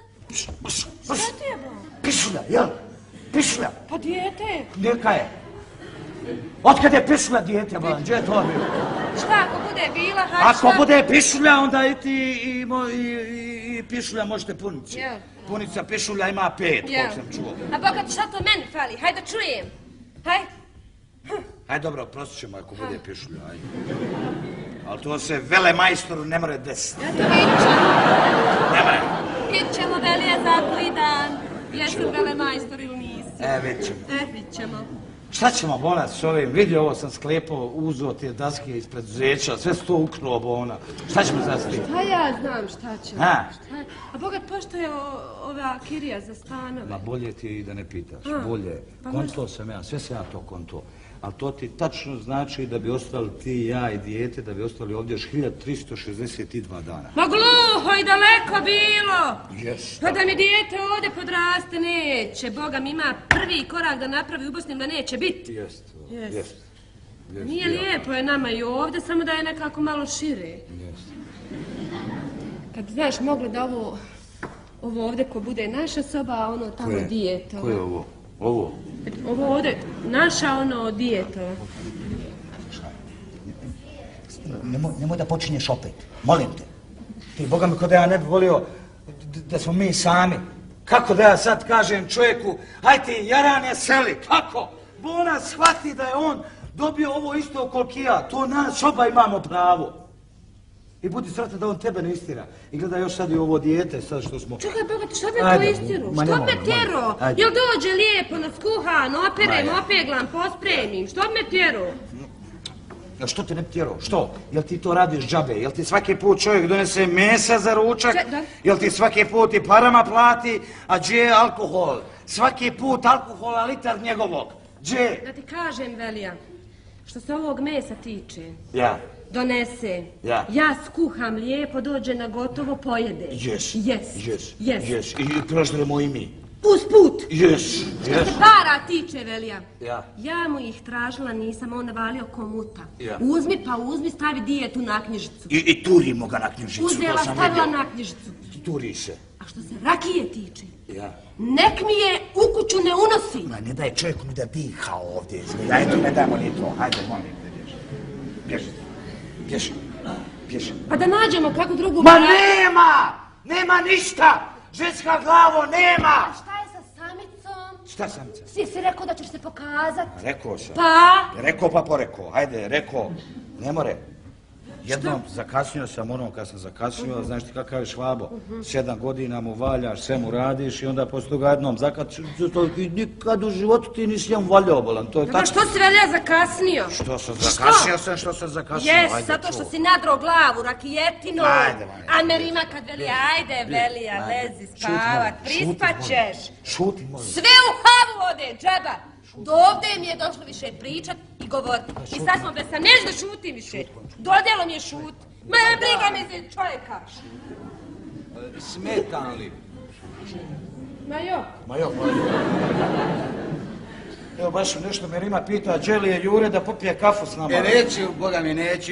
Šta ti je bo? Pišulja, jel? Pišulja. Pa dijete. Neka je. Otkad je pišulja dijete, bolan, gdje je to bilo? Šta ako bude bila, hajde šta? Ako bude pišulja, onda i ti i pišulja možete puniti. Jel? Punica pišulja ima 5, kog sam čuo. A bogat, šta to meni fali? Hajde da čujem. Hajde. Hajde, dobro, prostit ćemo ako bude pišulja, ajde. Ali to se velemajstoru ne more desiti. Ja to vidit ćemo. Ne more. Vidit ćemo, Velija, za koji dan. Jesam velemajstor ili nisi. Vidit ćemo. Vidit ćemo. Šta ćemo, bolan, s ovim? Vidi, ovo sam sklepao, uzo te daske iz preduzeća, sve su to uknulo, bona. Šta ćemo sad s tim? Pa ja znam šta ćemo. Ha? A bogat, pošto je ova kirija za stanove? Ma bolje ti i da ne pitaš, bolje. Konto sam ja, sve sam ja to konto. Ali to ti tačno znači da bi ostali ti, ja i dijete, da bi ostali ovdje još 1362 dana. Ma gluho i daleko bilo! Jes. Pa da mi dijete ovdje podraste neće. Boga mi ima prvi korak da napravi u Bosni da neće biti. Jest. Nije lijepo je nama i ovdje, samo da je nekako malo šire. Jest. Kad znaš, moglo da ovo ovdje ko bude naša soba, a ono tamo dijetova. Ko je ovo? Ovo? Ovo ovdje, naša ono dijetova. Nemoj da počinješ opet, molim te. Ti, Boga mi, ko da ja ne bi volio da smo mi sami. Kako da ja sad kažem čovjeku, aj ti jarane seli, kako? Bona shvati da je on dobio ovo isto koliko ja, to nas oba imamo pravo. I budi sretan da on tebe ne istira. I gledaj još sad i ovo dijete, sad što smo... Čekaj, bogat, što me to istiru? Što me tjero? Jel dođe lijepo, naskuhan, operem, opeglam, pospremim? Što me tjero? Što te ne tjero? Što? Jel ti to radiš džabe? Jel ti svaki put čovjek donese mesa za ručak? Jel ti svaki put i parama plati? A gdje je alkohol? Svaki put alkohola litar njegovog. Gdje? Da ti kažem, Velija, što se ovog mesa tiče... Ja. Donese. Ja skuham lijepo, dođe na gotovo, pojede. Jes. I proždremo i mi. Usput. Jes. Što se para tiče, Velija. Ja. Ja mu ih tražila, nisam, on navalio komuta. Ja. Uzmi, stavi dijetu na knjižicu. I turimo ga na knjižicu. Uzela, stavila na knjižicu. Turi se. A što se rakije tiče, Ja. nek mi je u kuću ne unosi. Ma ne daj čovjeku mi da diha ovdje. Ajde, ne dajmo ni to. Hajde, molim te, bježi. Pa da nađemo kako drugu... Ma nema ništa! Ženska glavo, nema! A šta je sa samicom? Šta samica? Si rekao da ćeš se pokazat. Rekao sam. Pa? Rekao pa porekao. Hajde, rekao. Ne more. Jednom zakasnio sam kad sam zakasnio, znaš ti kakav je Švabo. 7 godina mu valjaš, sve mu radiš i onda poslije toga jednom i nikad u životu ti nisi njemu valjao, bolan. To je tako. Što si Velija zakasnio? Što sam zakasnio? Jes, zato što si nadro glavu rakijetinu. Ajde. A Merima kad veli, ajde Velija, lezi spavat, prispaćeš. Šuti, molim. Sve u havu ode, džaba. Do ovdje mi je došlo više pričat i govorit. I sad smo bez neš da šutim više. Dodjelo mi je šut. Ma briga me za čovjeka. Smetan li? Ma jo. Evo baš nešto Merima pita, Đeli je Jure da popije kafu s nama. Neću, Boga mi neću.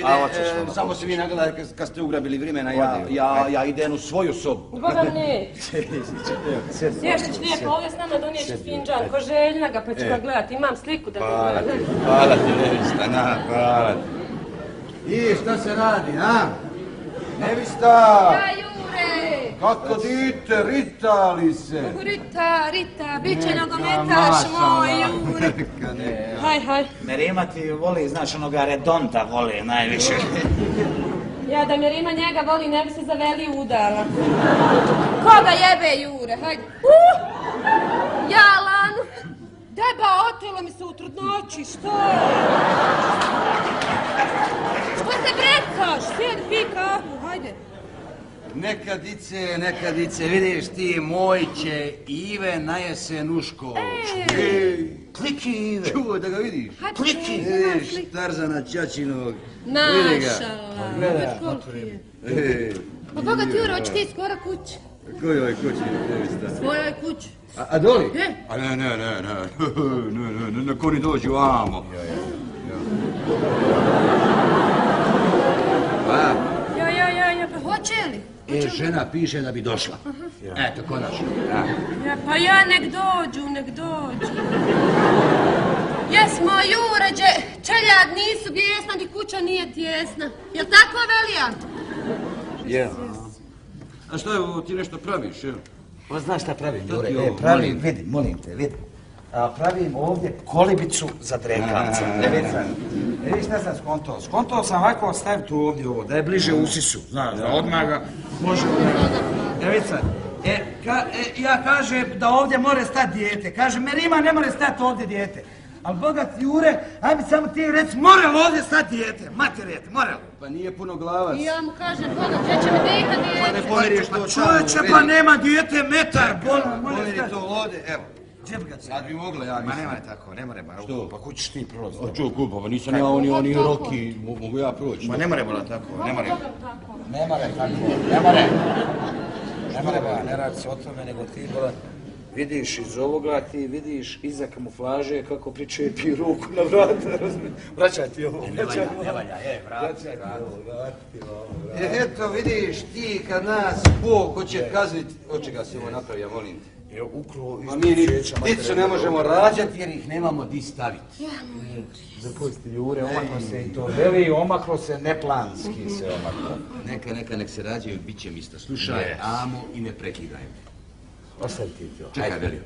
Samo se vi nagledali kad ste ugrabili vremena, ja idem u svoju sobu. Boga ne. Sještić lijepo ovdje s nama doniješ finđan, ko željna ga, pa ću ga gledati. Imam sliku da ga gledam. Hvala ti, nevista, hvala ti. I šta se radi, a? Nevista! Ja, Jure! Kako dite, rita li se? Rita, bit će nogometaš moj, Jure. Haj. Merima ti voli, znaš, onoga redonta voli najviše. Ja da Merima njega voli, ne bi se za Veli udala. Koga jebe, Jure, hajde. Ja, Lanu. Deba, otelo mi se u trudnoći, što je? Što se brekaš? Sjedi, pi kafu, hajde. Neka dice, vidiš ti, moj će Ive na jesen u školu. Kliki Ive. Čuo da ga vidiš? Kliki. Vidiš Tarzana Ćaćinog. Mašala, već koliki je. Pa koga ti, Jure, hoći ti skoro kući? Kojoj kući, nevista? Svojoj kući. A doli? Ne. A ne, ko ni dođu vamo. Ja, pa hoće li? Žena piše da bi došla. Eto, konačno. Pa ja nek dođu. Jesmo, Jure, čeljad nisu bijesna, ni kuća nije tijesna. Jel' tako, Velija? Je. A što je, ti nešto praviš, jel? Pa znaš šta pravim, Jure? Pravim, vidi, molim te. Pravim ovdje kolibicu za drekavca. Vidiš šta sam skontao? Skontao sam ovako staviti tu ovdje ovo, da je bliže usisu. Znaš, da odmah ga može... Evica, ja kažem da ovdje more stati dijete. Kaže, Merima ne more stati ovdje dijete. Ali bogat Jure, ajme samo ti reci, more li ovdje stati dijete? Materijete, more li? Pa nije puno glavac. I ja mu kažem, boga, gdje će mi deka dijete? Pa ne pomeriš to tamo. Čovječe, pa nema dijete metar, Pomeri to ovdje, evo. Sad bi mogla, ja mislim. Ma nemoj tako, ne more, Što? pa kućiš ti prolaz. A čuo kupa, pa nisam ja oni roki, mogu ja proći. Ma ne more bola tako, ne more. Ne more bola, ne radi se o tome, nego ti bola vidiš iz ovoga, ti vidiš iza kamuflaže kako pričepi ruku na vrata, razumiješ? Vraćaj ti ovo, Ne valja, vrati ovo. Eto, vidiš ti kad nas Bog hoće kaznit, od čega se ovo napravi, ja molim te. Evo, ukro A mi ni dicu ne možemo rađati jer ih nemamo di staviti. Zapusti Jure, omaklo se i to veli, omaklo se neplanski se omaklo. Nek se rađaju, bit će isto. Slušaj, amo i ne prekidaj me. Ostavi ti to. Čekaj, Velio,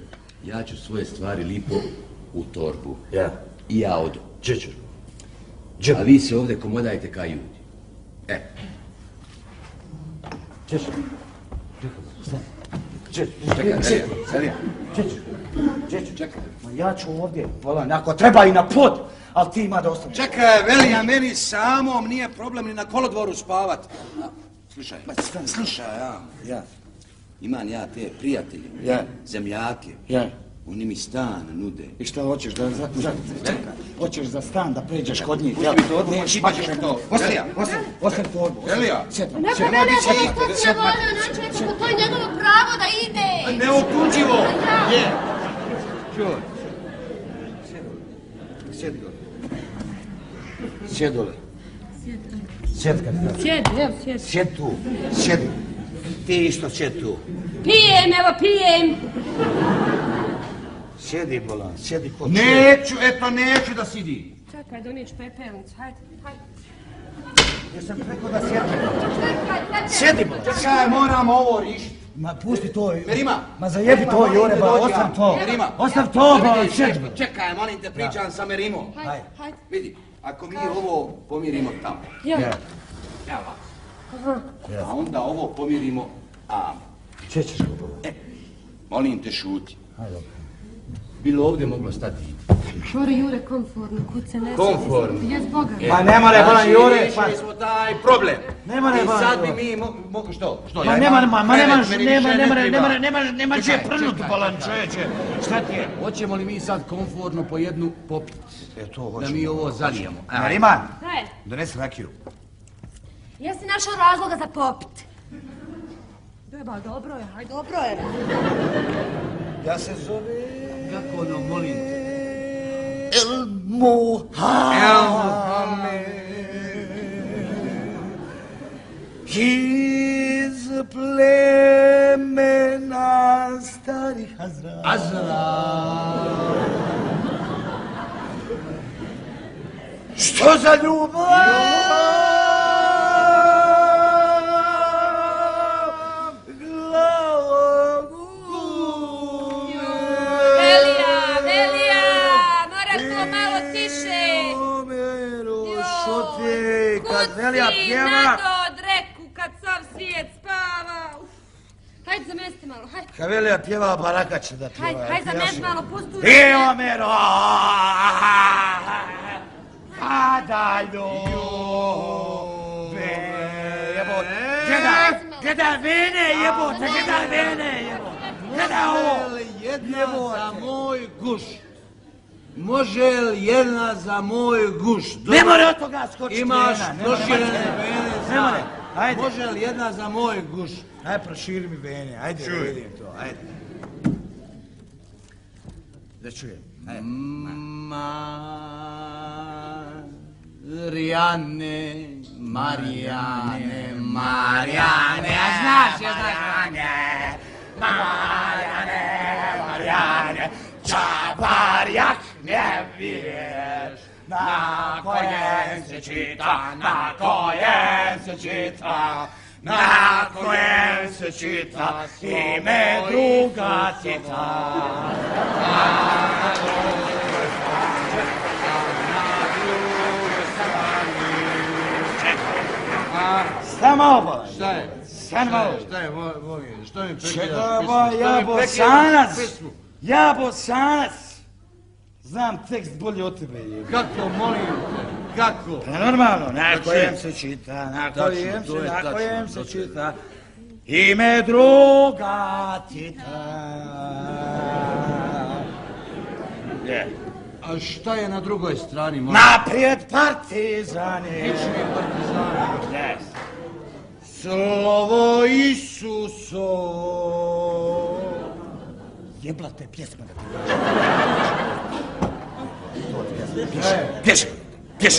ja ću svoje stvari lipo u torbu. Ja. I ja odu. Čećer. A vi se ovdje komodajte kao ljudi. Čećer. Čekaj, Velio. Čekaj. Ja ću ovdje, volan, ako treba i na pod, ali ti ima da ostane. Čekaj, Velija, meni samom nije problem ni na kolodvoru spavat. Slušaj, Slušaj, imam ja te prijatelje, zemljake, Oni mi stan nude. I šta hoćeš da... Hoćeš za stan da pređeš kod njih? Pusti mi torbu, pa ćeš mi to. Ostavi torbu. Elija! Neko mene bude stati na vodu, naći nekako, to je njegovo pravo da ide. Neotuđivo! Je! Čuj. Sjedi dole. Sjedi dole. Sjedi kad ti. Sjedi, evo sjedi. Sjedi tu. Sjedi. Ti isto sjedi tu. Pijem, evo pijem. Sjedi, bolan, sjedi kod Neću da sidi. Čekaj, doniješ pepelnicu, hajde. Jesam rekao da sjedi. Sjedi, bolan. Čekaj, moram ovo rišiti. Ma pusti to. Merima! Ma zajebi to, Jure, ba, ostav to. Merima! Ostav to, ba, sjedi. Čekaj, molim te, pričam sa Merimom. Hajde. Vidi, ako mi ovo pomirimo tamo. Ja. Evo ovako. A onda ovo pomirimo amo. Če ćeš go, ba? Molim te, šuti. Hajde. Bilo ovdje moglo stati. More Jure, komfortno, kuce ne... Komfortno. Jes Boga. Ma ne more, bolan, Jure. Riješili smo taj problem. Ne more, I bolan, sad bi Jure. mi mogu što? Ma nema če prnut, bolan, čoveče. Šta ti je? Hoćemo li mi sad komfortno po jednu popit? To Da hoćemo. mi ovo zalijemo. Nariman, Haj, donesi rakiju. ja si našao razloga za popit. Beba, dobro je, haj, dobro je. Ja se zove... Kako ono, molim te? El Muhammed. Iz plemena starih Hazra. Što za ljubav? Velija, moraš to malo tiše. Kad Velija Kuci pjeva... na to dreku kad sav svijet spava. Hajde zamesti malo, hajde. Kad Velija pjeva, Baraka će da pjeva. Hajde zamesti malo, pustu. Omero! A daj ljube! Jebote! Gledaj mene, jebote! Gledaj mene, jebote! Gledaj ovo! Jedna za moj guš. Može li jedna za moj guš? Ne more od toga skočiti Imaš vena, proširene vene Ne more, ajde. Može li jedna za moj guš? Ajde, proširi mi vene, ajde da vidim to, ajde. Da čujem, ajde. Marijane, a znaš je Marijane, čabarjak ne viješ, na kojem se čita, na kojem se čita, na kojem se čita, ime druga cita. Stani malo, bolan. Šta je? Stani malo. Šta je, Bogi? Što mi prekiraš Čekaj, pismu? ba, Što ja mi prekiraš Bosanac. pismu? Ja Bosanac. Znam tekst bolje od tebe. Kako, molim te? Kako? Pa normalno, na Znači, kojem se čita, na tačno, kojem to je se, na tačno, kojem se to je. čita. Ime druga cita. A šta je na drugoj strani, molim? Naprijed partizani. Kični partizani. Yes. Slovo Isuso. Jeblate pjesma da ti Pješi.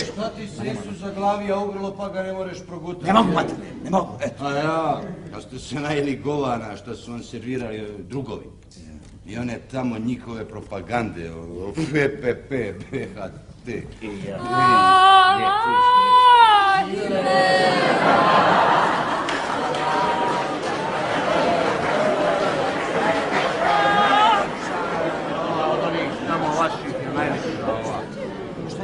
Šta ti se Isus zaglavija ugrlo pa ga ne možeš progutati? Ne mogu, mater, ne mogu. A ja, a ste se najeli govana što su vam servirali drugovi. I one tamo njihove propagande o PPP, BHT. Od onih tamo vaših je najveća ova. Šta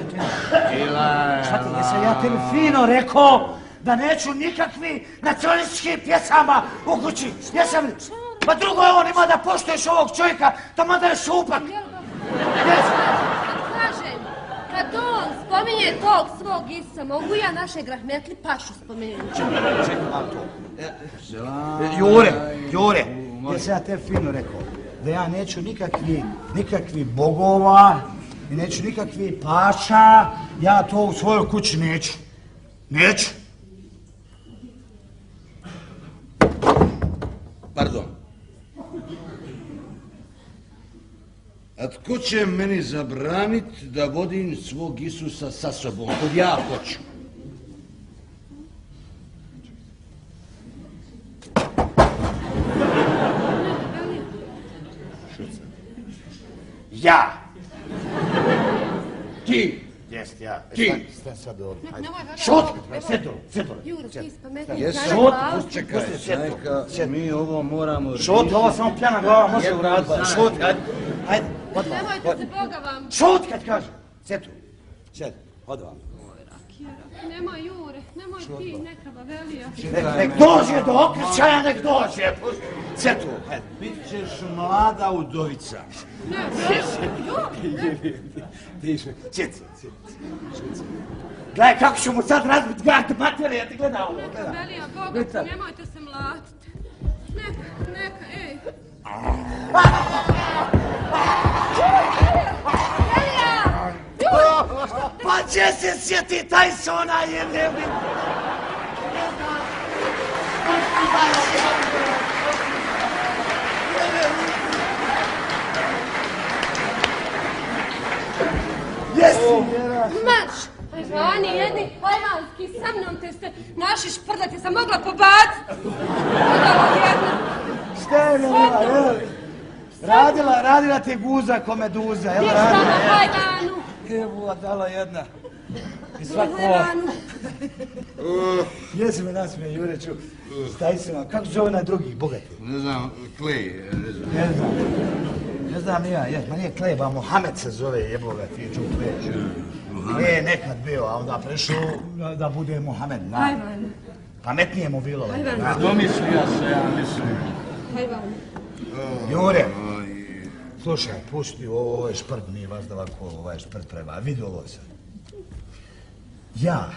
ti, jesam ja tebi fino rekao da neću nikakvi nacionalističkih pjesama u kući? Jesam li? Pa drugo je on ima da poštuješ ovog čovjeka, tamo da je šupak. Kažem, kad on spominje tog svog Isusa, mogu ja našeg rahmetli pašu spomenuti. Čekaj malo to. Jure, jesam ja tebi fino rekao da ja neću nikakvi bogova i neću nikakvi paša, ja to u svojoj kući neću. Neću. Pardon. A tko će meni zabraniti da vodim svog Isusa sa sobom, kod ja hoću? Ja. Ti. Jest, ja. Ti. Stan sad ovdje. Šut! Sjedo. Jure, ti spametniji. Šut! Čekaj, neka, mi ovo moramo Šut, ovo samo pjana glava može uraditi. Šut, ajde. Nemojte se, Boga vam. Šut kad kažem. Sjedu. Sjed, od vam. Nemoj, Jure, nemoj ti, neka Bavelija. Nek dođe do okrčaja, nek dođe. Sjedu, ajde. Bit ćeš mlada udovica. Sjed. Gledaj kako ću mu sad razbiti gard materije, ja ti gledaj ovo. Bavelija, Boga ti, nemojte se mlatiti. Neka, ej. Pa će se sjeti taj sona jebem. Marš! Ajvani, jedni ajvanski, sa mnom te ste naši šprljati, sam mogla pobaciti. Šta je nema, jel? Radila ti guza ko meduza, jel? Ništa na ajvanu. Evo, dala jedna. I svako... Ajvanu. Jesi me nasmije, Jureću. Staj se vam, kako se zove onaj drugi, bogati? Ne znam, Klej, ne znam. Ne znam ni ja, ma nije Klej, ba Mohamed se zove, jeboga ti ču Klej. Klej je nekad bio, a onda prešao da bude Mohamed. Ajvan. Pametnije mu bilo. Ajvan. Domislio se, ja mislim. Ajvan. Jure, slušaj, pusti ovo je šprt, nije vas da ovako ovaj šprt treba, vidi ovo sad. Ja,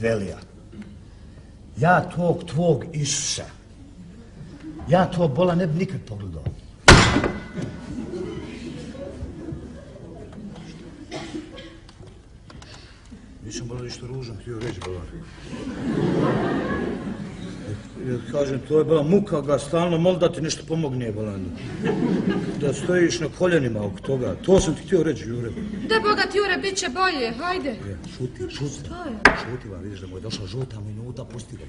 Velija, ja tog tvog Isusa, ja to bola ne bi nikad pogledao. Nisam bilo ništa ružno htio reći, Bolan. Ja kažem, to je bila muka ga stalno mol da ti nešto pomogne, Bolan. Da stojiš na koljenima oko toga. To sam ti htio reći, Jure. Da, Boga ti, Jure, bit će bolje, hajde. Šuti. Što je? Šuti, va, vidiš da mu je došla žuta minuta, pusti ga.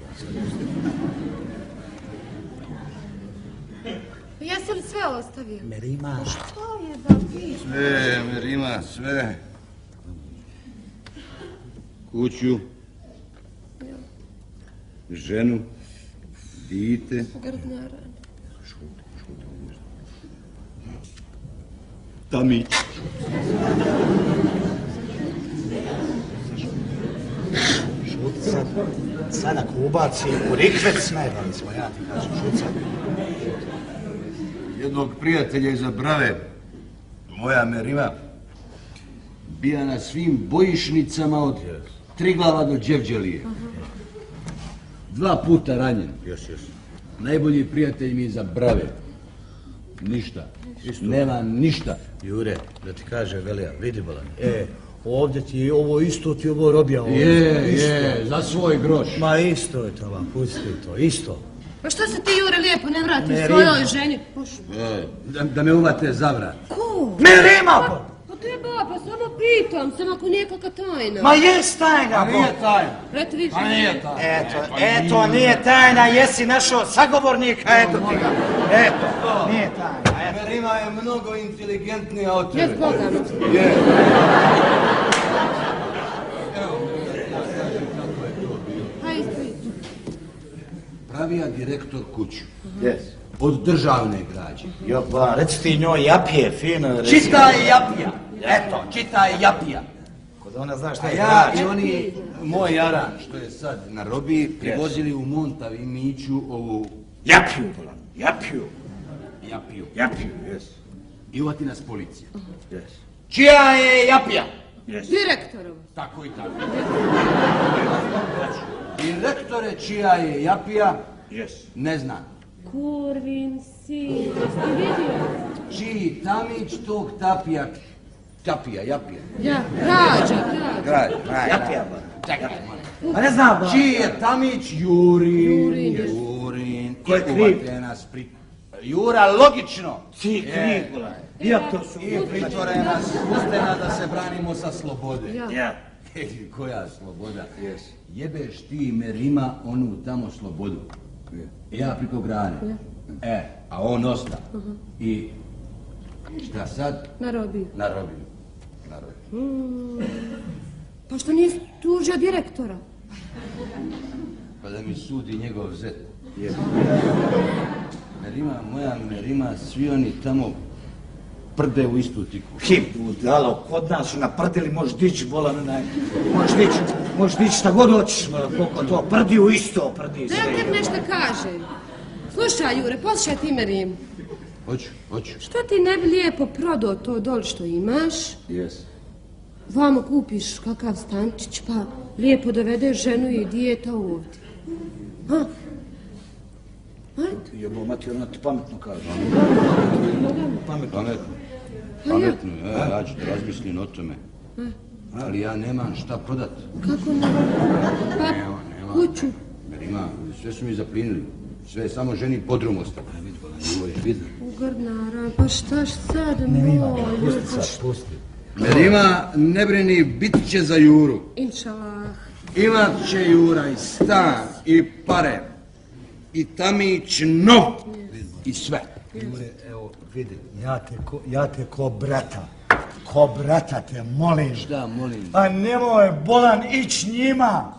Jesi li sve ostavio? Merima. Što je, babi? Sve, Merima, sve. Kuću, ženu, dite. Grdnjara. Tamić. Šuti sad. Sad ako ubaci u rikvec, najbali smo, ja ti kažem, šuti sad. Jednog prijatelja iza Brave, moja Merima, bija na svim bojišnicama od Triglava do Đevđelije. 2 puta ranjen. Najbolji prijatelj mi iza Brave. Ništa. Nema ništa. Jure, da ti kaže, Velija, vidi bolan, ovdje ti ovo isto, ti ovo robija ovo. Je, za svoj groš. Ma isto je to, va, pusti to, isto. Pa što se ti, Jure, lijepo ne vratiš svojoj ženi? Da me uvate za vrat. Ko? Merima! Pa te baba, samo pitam, sam ako nije kakva tajna. Ma jes tajna, Nije tajna. Eto više. Nije tajna. Eto, nije tajna, jesi našao sagovornika, eto ti ga. Eto, nije tajna. Merima je mnogo inteligentnija od tebe. Jes Boga. Je. Hajde, ispričaj. Pravija direktor kuću. Jes. Od državne građe. Jo, ba, reci ti njoj Japije, fino. Čita je Japija. Eto, čita je Japija. Kod ona zna šta A je ja građa. i oni, moj jaran, što je sad na robiji, privozili u Montav i Miću ovu Japiju, bolan, Japiju. Japiju. Jes. I uvati nas policija. Jes. Čija je Japija? Direktorova. Tako i tako. Direktore, čija je Japija? Jes. Ne znam. Kurvin sin, jesi vidio? Čiji tamić tog tapija, japija. Ja, Rađa. Japija, Čekaj, molim. Pa ne znam, ba. Čiji je tamić Jurin. Ko je kriv? Uvate nas Jura, logično. Ti kriv, bolan. Ja to su. I pritvore nas pustena da se branimo sa slobode. Ja. Koja sloboda? Jebeš ti Merima onu tamo slobodu. Ja priko grane. A on osta. I šta sad? Na robiju. Na robiju. Pa što nisi tužio direktora? Pa da mi sudi njegov zet. Merima, svi oni tamo prde u istu tiku. Kim budalo, kod nas su naprdili, možeš dići, bolan, možeš dići šta god hoćeš, koliko to, prdi u isto, prdi Da sve. ja tebi nešto kažem. Slušaj, Jure, poslušaj ti Merim. Hoću. Što ti ne bi lijepo prodao to doli što imaš? Jes. Vamo kupiš kakav stančić, pa lijepo dovedeš ženu i dijeta ovdje. Ha? Jebo, mati, ona ti pametno kaže. Pametno, ja ću da razmislim o tome. Ali ja nemam šta prodat. Kako ne? Pa, kuću. Merima, sve su mi zaplinili. Sve je samo ženi podrum ostalo. U Grdnara, pa šta sad, moj Pusti. Merima, ne brini, bit će za Juru. Inšalah. Imat će Jura i stan, i pare, i tamić nov, i sve. Jure, evo, vidi, ja te ko brata te molim. Šta molim? Pa nemoj, bolan, ić njima.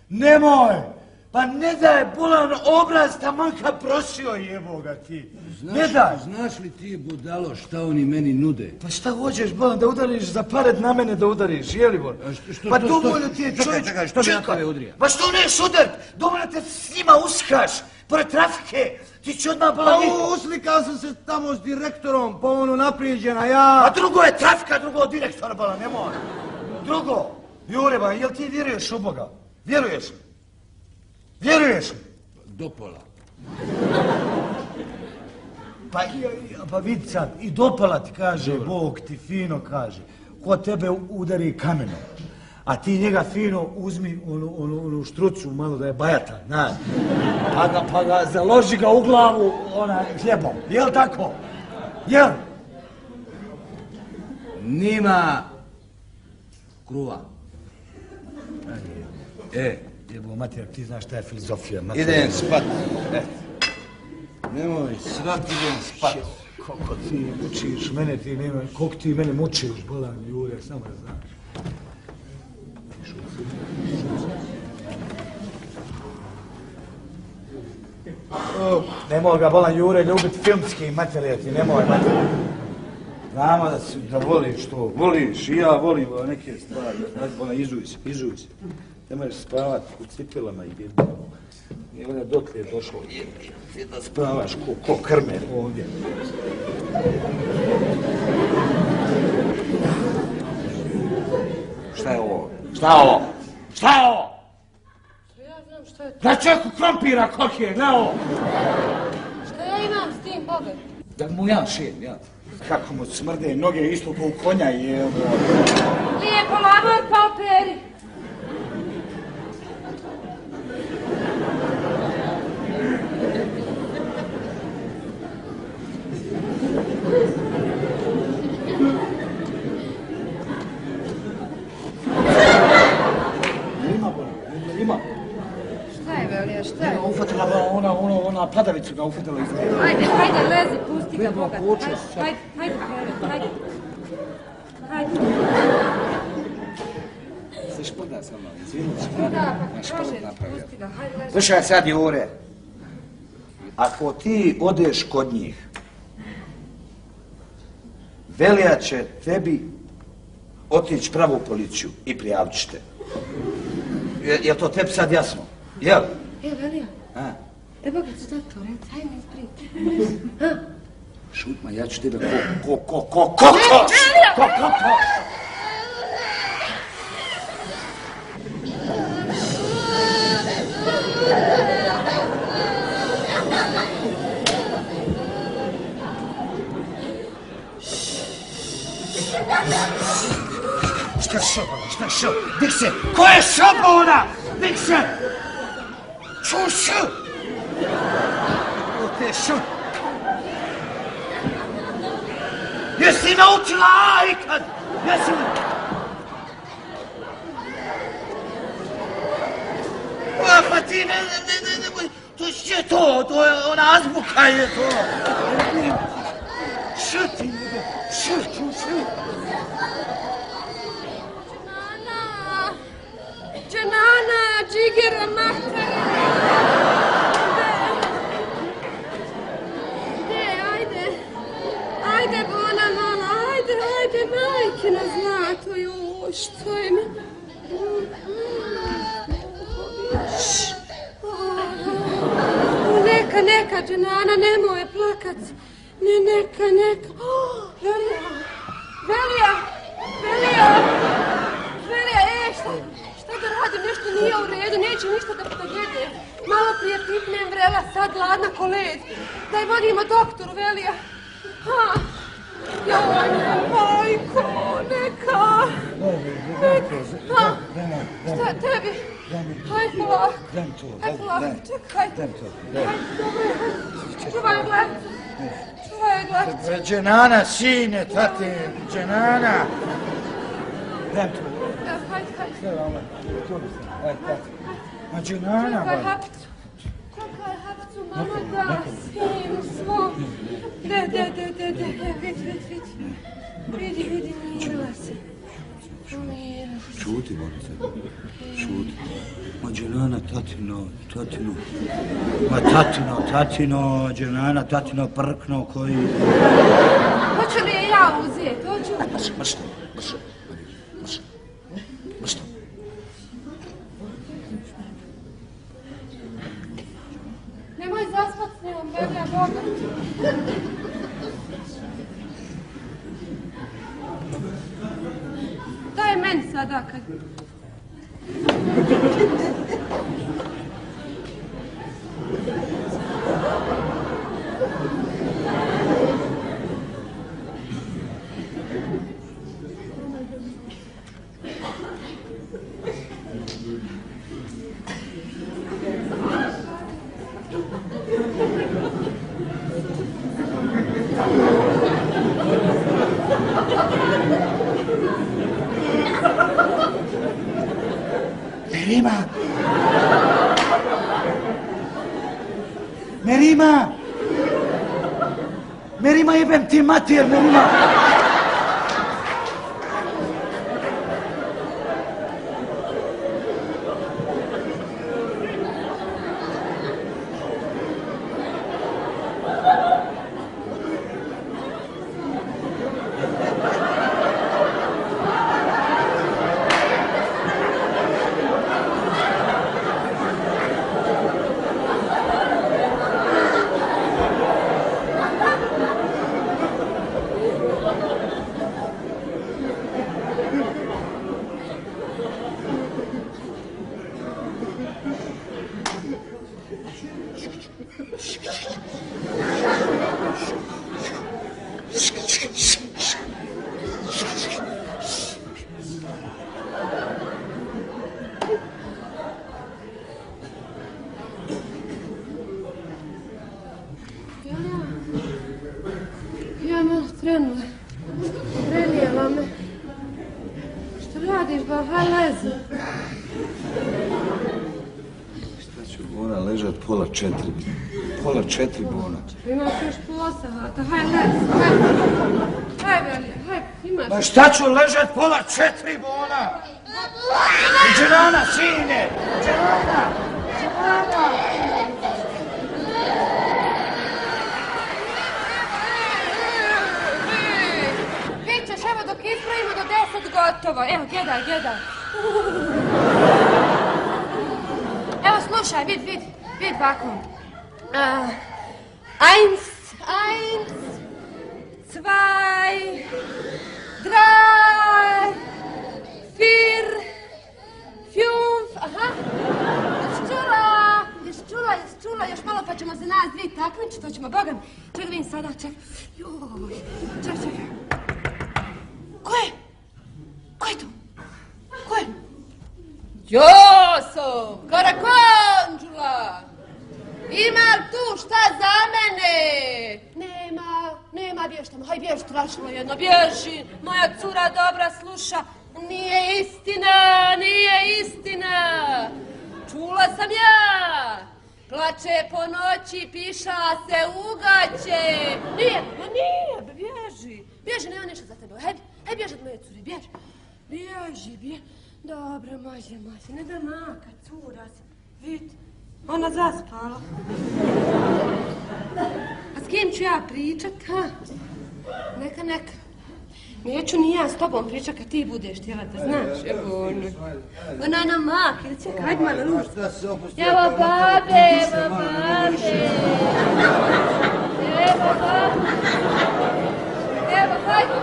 Nemoj. Pa ne daj, bolan, obraz taman kad prosio, jebo ga ti. Ne daj. Znaš li ti, budalo, šta oni meni nude? Pa šta hoćeš, bolan, da udariš za pared na mene da udariš, je li, bolan? Pa dovoljno ti je čovječ... Čekaj, što bi na tebe udrija? Pa što neš udar? Dovoljno te s njima uskaš, pored trafike. Ti će odmah, bolan, Pa uslikao sam se tamo s direktorom, pa ono naprijeđena, ja... A drugo je trafika, drugo direktor, bolan, nemoj. Drugo, Jure, ba, jel ti vjeruješ u Boga? Vjeruješ li? Vjeruješ li? Do pola. Pa vidi sad, i dopala ti kaže, Bog ti fino kaže, ko tebe udari kamenom, a ti njega fino uzmi onu štrucu malo da je bajata, znaš, pa ga založi ga u glavu hljebom, jel tako? Jel? Nima kruva. Jebo, Matija, ti znaš šta je filozofija. Idem spat. Nemoj srat, idem spat. Koliko ti mučiš mene, koliko ti mene mučiš, bolan, Jure, samo da znaš. Nemoj ga, bolan, Jure, ljubit filmski materija ti, nemoj, Matija. Znamo da voliš to, voliš, i ja volim neke stvari, bolan, izuj se. Ne možeš spavati u cipelama i jedno. I onda dotle je došlo, da spavaš ko krme ovdje. Šta je ovo? Šta je ovo? Ja znam šta je to. Da čeku krompira kokije, gledaj ovo! Šta ja imam s tim, Boga? Da mu ja šem, ja. Kako mu smrde noge isto kao konja je ovo. Lijepo lavor pa operi. Šta je, Velija, šta je? Ufatila ona padavicu ga ufatila iz njega. Hajde, lezi, pusti ga, Boga. Hajde. Se šprda sa mnom, izvinut se. Da, pa kaže, pusti ga, hajde, lezi. Slušaj sad, Jure. Ako ti odeš kod njih, Velija će tebi otići pravu policiju i prijavit ćete. Jel to tebi sad jasno? Jel? Velija. Boga, šta to reci, hajde mi ispriti. Šutma, ja ću tebe ko. Šta je šopala, šta je šop? Dik se, ko je šopao ona? Dik se! Čušu! Ko te je šop? Jesi naučila A ikad? Jesi li? Pa ti ne, to je to je ona azbuka je to. Šuti, šuti. Dženana, džigira, mahtara. Ajde, Bona, mama, ajde, majke na zlato, joj, što je mi? Neka, Dženana, nemoj plakat. Neka. Velija, šta da radim, nešto nije u redu, neće ništa da jede. Malo prije pipnem vrela, sad gladna ko led. Daj vodimo doktoru, Velija. Joj, majko, neka. Šta tebi? Hajde polako, čekaj. Čuvaj gled. Dženana, sine, tate, Dženana. Daj to. Hajde. Sve vama, tu mi se, tate. Ma Dženana, ba. Čekaj hapcu, mama, da, sinu svom. Vidi, mirila se. Šuti, Borice, šuti. Ma Dženana, tatino. Ma tatino, Dženana, tatino prkno koji... Hoću li je ja uzeti, hoću? Brže. Nemoj zaspat s njom, Velija, Boga. Daj meni sada kad... Merima, jebem ti mater, Merima! Ja malo trenula. Prelijela me. Što radiš, ba? Haj lezi. Šta ću, Bona, ležat pola 4. Pola 4, Bona. Imaš još pola sata. Haj lezi. Haj, Velija, haj, imaš. Ma šta ću ležat pola 4, Bona? Dženana, sine! Dženana! Vićeš, evo dok ispravimo do 10 gotovo. Evo, gledaj. Evo, slušaj, vid ovako. 1, 2, 3, 4, 5, aha. Jesi čula, još malo pa ćemo se nas dvije takmičiti, to ćemo, Boga mi. Čekaj, vidim sada, čekaj. Joj, čekaj. Ko je? Joso, Karakonđula, ima li tu šta za mene? Nema, bjež tamo, haj bjež, strašno jedno, bježi, moja cura dobra sluša, nije istina, čula sam ja, plače po noći, piša se ugaće, nije, bježi, nema ništa za tebe, haj bježi od moje cure, bježi, dobro, može, ne da maka, cura se, vid, ona zaspala. A s kim ću ja pričat, ha? Neka. Neću ni ja s tobom pričat kad ti budeš htjela da znaš, evo ono. Ona je na mak, ili čekaj, hajde malo ruž. Evo babe. Evo, hajde.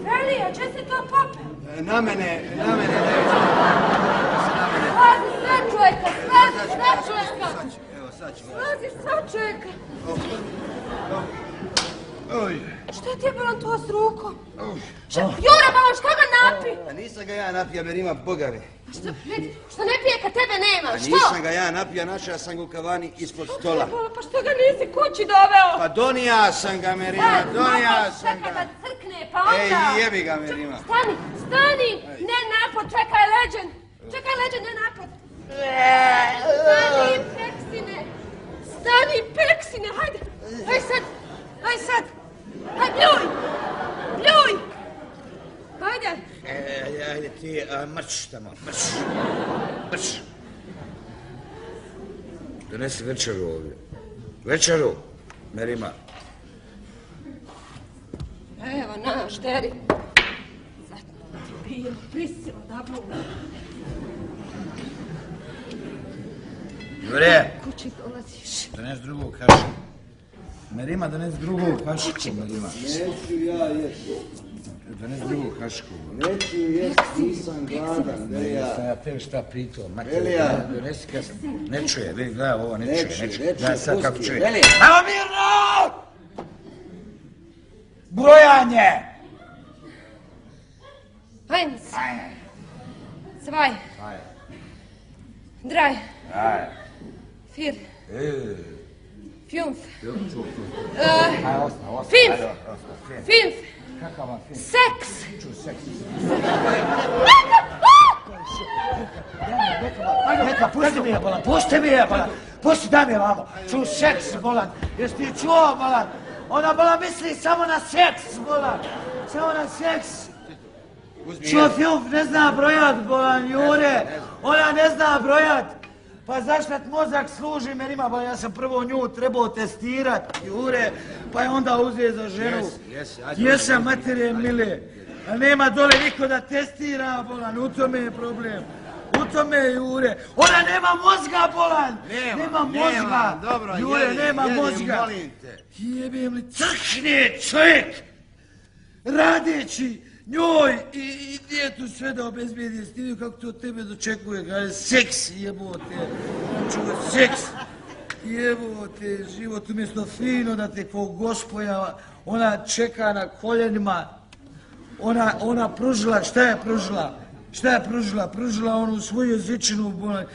Velija, če si to popeo? Na mene. Slazi sve čovjeka. Evo, sad ću. Slazi sve čovjeka. Oj. Što ti je bilo to s rukom? Jure, malo što ga napi? Nisam ga ja napija, jer ima bogave. Što ne pije kad tebe nema, što? Nisam ga ja napija, našao sam ga u kavani ispod stola. Pa što ga nisi kući doveo? Pa donija sam ga, Merima, donija sam Čekaj ga. da crkne, pa onda... Ej, jebi ga, Merima. Stani, ne napod, čekaj leđen, ne napod. Stani, peksine, hajde, aj sad, bljuj, hajde. Ajde ti, mrč tamo, mrč. Donesi večeru ovdje. Večeru, Merima. Evo, naš, deri. Zato ti bilo prisilo da bude. Jure! Kući dolaziš. Dones drugu kašku. Merima, dones drugu kašku, Merima. Neću ja jesti. Dones drugu kašku. Neću jesti, nisam gladan, Velija. Jesam ja tebi šta pitao, Velija. Donesi kasno. Ne čuje, vidi, gledaj ovo, ne čuje. Gledaj sad kako čuje. Velija. Evo mirno! Brojanje! Eins, zwei, drei, vier, fünf, fünf, sechs. Neka, pusti mi je, bolan. Pusti, daj mi je vamo. Ču seks, bolan. Jesi ti čuo, bolan? Ona, bolan, misli samo na seks, bolan. Samo na seks. Čuo film, ne zna brojat, bolan, Jure. Ona ne zna brojat. Pa zašto ti mozak služi, Merima, bolan, ja sam prvo nju trebao testirat, Jure. Pa je onda uzeo za ženu. Jesam, materije mile. A nema dole niko da testira, bolan, u tome je problem. U tome je, Jure. Ona nema mozga, bolan. Nema mozga. Dobro, Jure, nema mozga. molim te. Jebem li, crkne čovjek. Radeći njoj i djetu sve da obezbijedi. Stidio kako to tebe dočekuje. Kaže, seks, jebote. Čuva, seks. Jebote, život umjesto fino da te ko gospoja, ona čeka na koljenima. Ona pružila, šta je pružila? Šta je pružila? Pružila onu svoju jezičinu, bolan.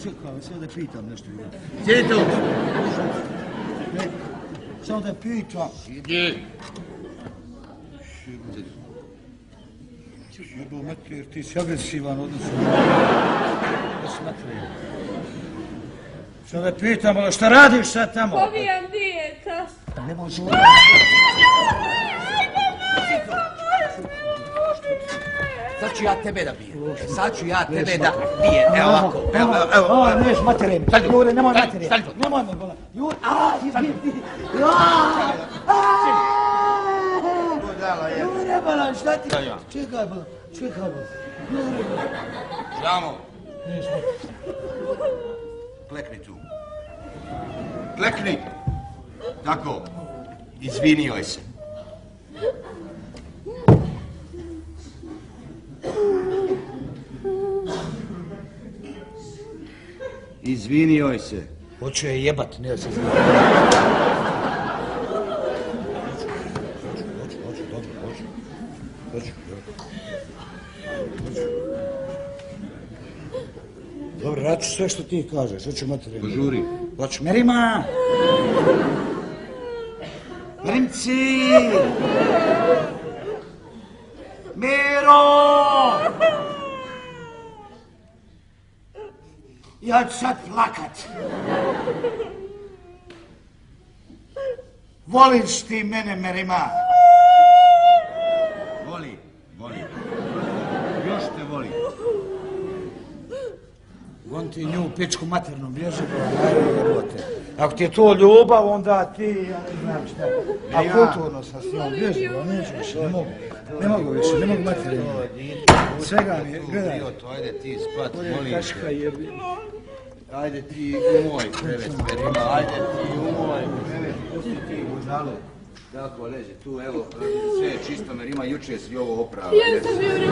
Čekaj, samo da pitam nešto. Sjedi tu. Samo da pitam. Idi. Jebo mater, jer ti si agresivan odnosno. Da smatrujem. Samo da pitam, ali šta radiš sad tamo? Povijam dijeta. Ne može Sad ću ja tebe da bijem. Evo ovako. Evo, neš materijem. Jure, nemoj materijem. Nemoj me, bolan. Jure, Jure, bolan, šta ti? Čekaj, bolan. Žamo. Klekni tu. Klekni. Tako. Izvinio je se. Izvinio se. Hoću je jebat, ne se zna. Hoću, dobro, hoću. ja ću sve što ti kažeš, hoću materiju. Požuri. Hoću, Merima! Merimci! Miro! Ja ću sad plakat. Voliš ti mene, Merima? Voli. Još te voli. On ti nju pičku maternu bježi, jebote. Ako ti je to ljubav, onda ti, ja ne znam šta. A kulturno sam s njom bježi, neću više, ne mogu više, ne mogu materinu. Svega mi, gledaj. Ajde ti spat, molim Kaška te. jebi. Ajde ti u moj krevet, Merima, ajde ti u moj krevet. Pusti ti budalu. Tako, leži tu, evo, sve je čisto, Merima, juče si ovo oprava. Jesam, Jure,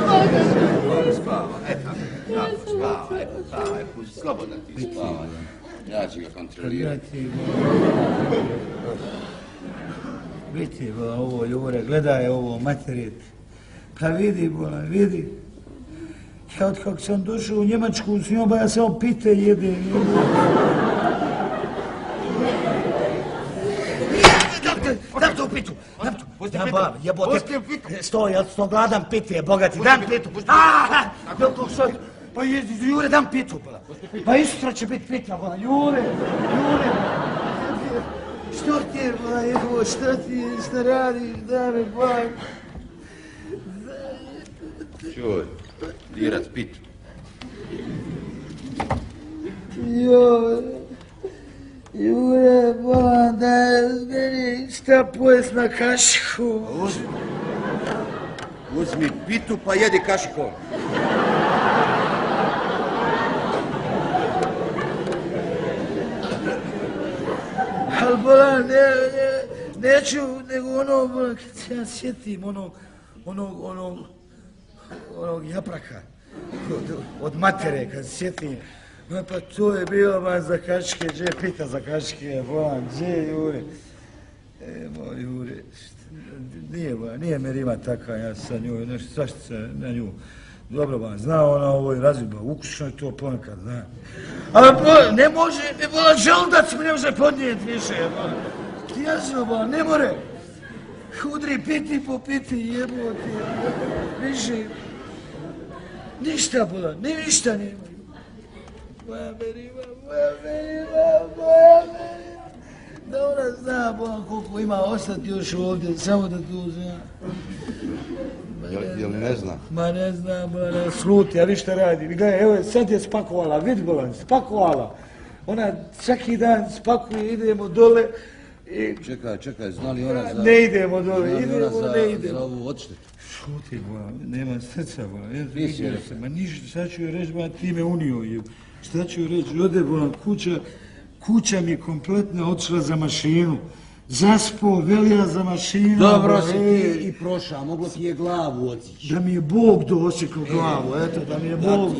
Boga. Spava, tako, spava, pusti, slobodno ti spava. Ja ću ga kontrolirati. Biti, ovo, Jure, gledaj ovo, materit. Pa vidi, bolan, vidi. Ja od kako sam došao u Njemačku s njom, ba ja samo pite jedem. Dam tu pitu, dam tu. Dam baba, jebote. Stoj, ja sam gladan pite, bogati, dam pitu. Pa Jure, dam pitu, bola. Pa istra će biti pita, bola, Jure. Što ti je, bola, jebo, šta radiš, dame, bola. Čuj, dirat pitu. Jure, bolan, daj meni šta pojest na kašiku. Uzmi pitu pa jedi kašikom. Ali bolan, neću, nego ono, bolan, kad se ja sjetim onog japraka od matere, kad se sjetim, pa to je bilo man za kaške, gdje pita za kaške, bolan, gdje Jure? Moj Jure, nije Merima taka, ja sa njoj, nešto, svašta se na nju. Dobro vam, zna ona ovo i razljuba, ukućno je to ponekad, zna. Ali ne može, ne bolan, želudac mi ne može podnijeti više, bolan. Ti jasno, bolan, ne more. Udri piti po piti, jebote, više. Ništa, bolan, ništa nema. Moja Merima. Da ona zna, bolan, koliko ima ostati još ovdje, samo da tu zna. Jel ne zna? Ma ne znam, bolan, sluti, a vi šta radi? Gledaj, evo, sad je spakovala, vidi, bolan, spakovala. Ona svaki dan spakuje, idemo dole. Čekaj, zna li ona za... Ne idemo dole, ne idemo. Za ovu odštetu? Šuti, bolan, nema srca, bolan. Nisi rekao. Ma ništa, šta ću joj reći, bolan, ti me unio. Šta ću joj reći, ode, bolan, kuća mi je kompletna otišla za mašinu. Zaspo, velija za mašinu. Dobro si ti i prošao, moglo ti je glavu otići. Da mi je Bog osjekao glavu, eto, da mi je Bog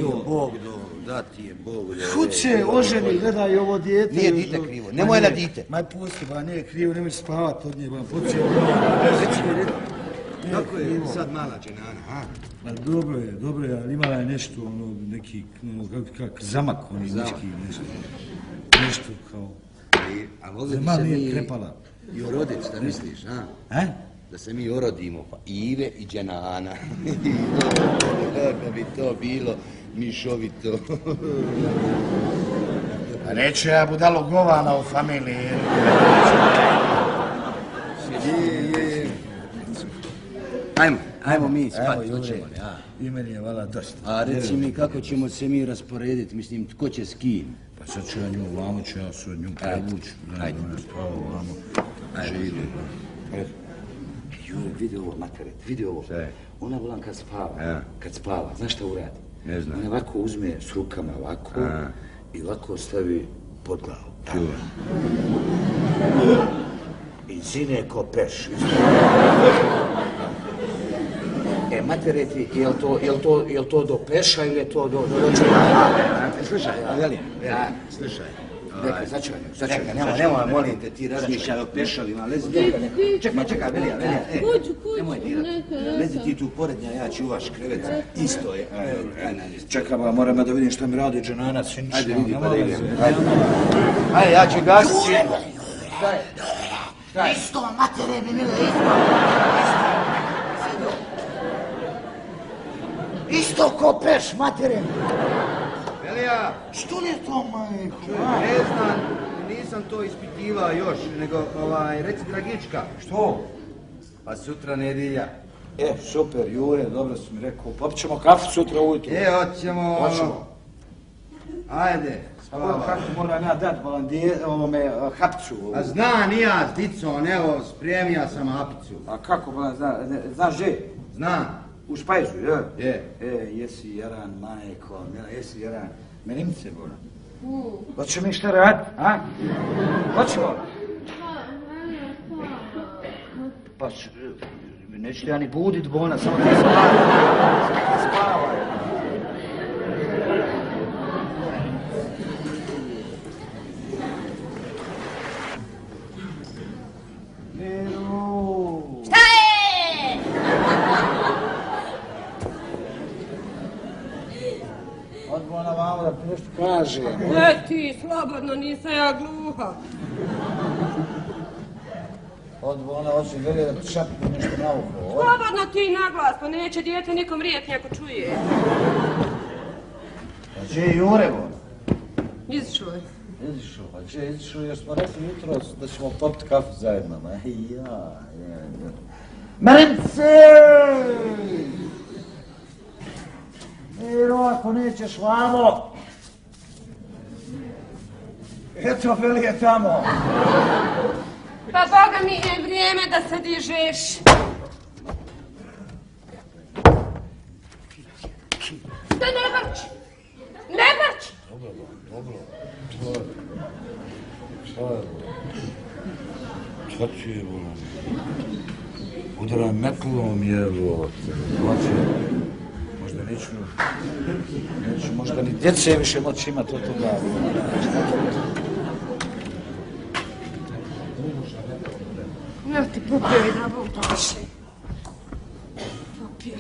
Da ti je Bog. Kuće, oženi, gledaj ovo dijete. Nije dite krivo, nemoj na dite. Ma pusti, ba, nije krivo, nemoj spavat od nje, ba, pocije. Kako je sad mala dženana, ha? Ma dobro je, ali imala je nešto, ono, neki, kak zamak, neki, nešto kao... Ali ovdje Zema nije krepala. I orodit, šta misliš, ha? Da se mi orodimo, pa Ive i dženana. Da bi to bilo mišovito. Pa neću ja budalo govana u familiji. Ajmo mi spati, hoćemo li, a? I meni je vala dosta. A reci mi kako ćemo se mi rasporediti, mislim, tko će s kim? Pa sad ću ja nju ovamo, ću ja se od nju prevući. Ajde. Ona spava ovamo. Ajde. Jure, vidi ovo, materet, vidi ovo. Šta je? Ona volan kad spava, znaš šta uradi? Ne znam. Ona ovako uzme s rukama ovako i ovako stavi pod glavu. Čuva. I zine ko peš. Matereti, jel to do peša ili je to do ročeva? Slušaj, Avelija, slušaj. Neka, začekaj, nemoj, molim te, ti razmišljaj o pešavima, lezi, čekaj, Velija, nemoj dirati, lezi ti tu pored nja, ja ću vaš krevet, isto je, čekaj, ba, moram da vidim šta mi radi dženana, sinčića, ajde vidi, pa da idem, ajde, ja ću gasiti, isto, matere mi mile, isto ko peš, matere. Velija! Što li je to, majko? Ne znam, nisam to ispitivao još, nego, reci Dragička. Što? Pa sutra nedjelja. Super, Jure, dobro si mi rekao, popit ćemo kafu sutra ujutru. Hoćemo. Ajde, spava. Kako moram ja dat ovome hapcu? A zna, nija, Dicon, evo, spremija sam hapicu. A kako, znaš že? Znam. U špajzu, je? Je. Jesi jaran, majko, jesi jaran. Menimice, Bona. Hoćemo mi šta raditi, a? Hoćemo? Pa, neću ja ni budit, Bona, samo da spavaj. Šta je? Odmona vamo da ti nešto kaže. Ne ti, slobodno, nisam ja gluha. Odmona hoće Velija da ti šapne nešto na uho. Slobodno ti naglas, pa neće dijete nikom rijeti ako čuje. Pa gdje je Jure, Bona? Izišao je. Pa gdje je izišao jer smo rekli jutro da ćemo popiti kafu zajedno. Mrence! Miro, ako nećeš vamo. Eto, Velije tamo. Pa Boga mi je vrijeme da se dižeš. Da ne vrči! Ne vrči! Dobro. Šta ti je, Bona? Udara metlom, jevo. Možda neću, možda ni djece više moći imati od toga. Ja ti popio i da butaše. Popio.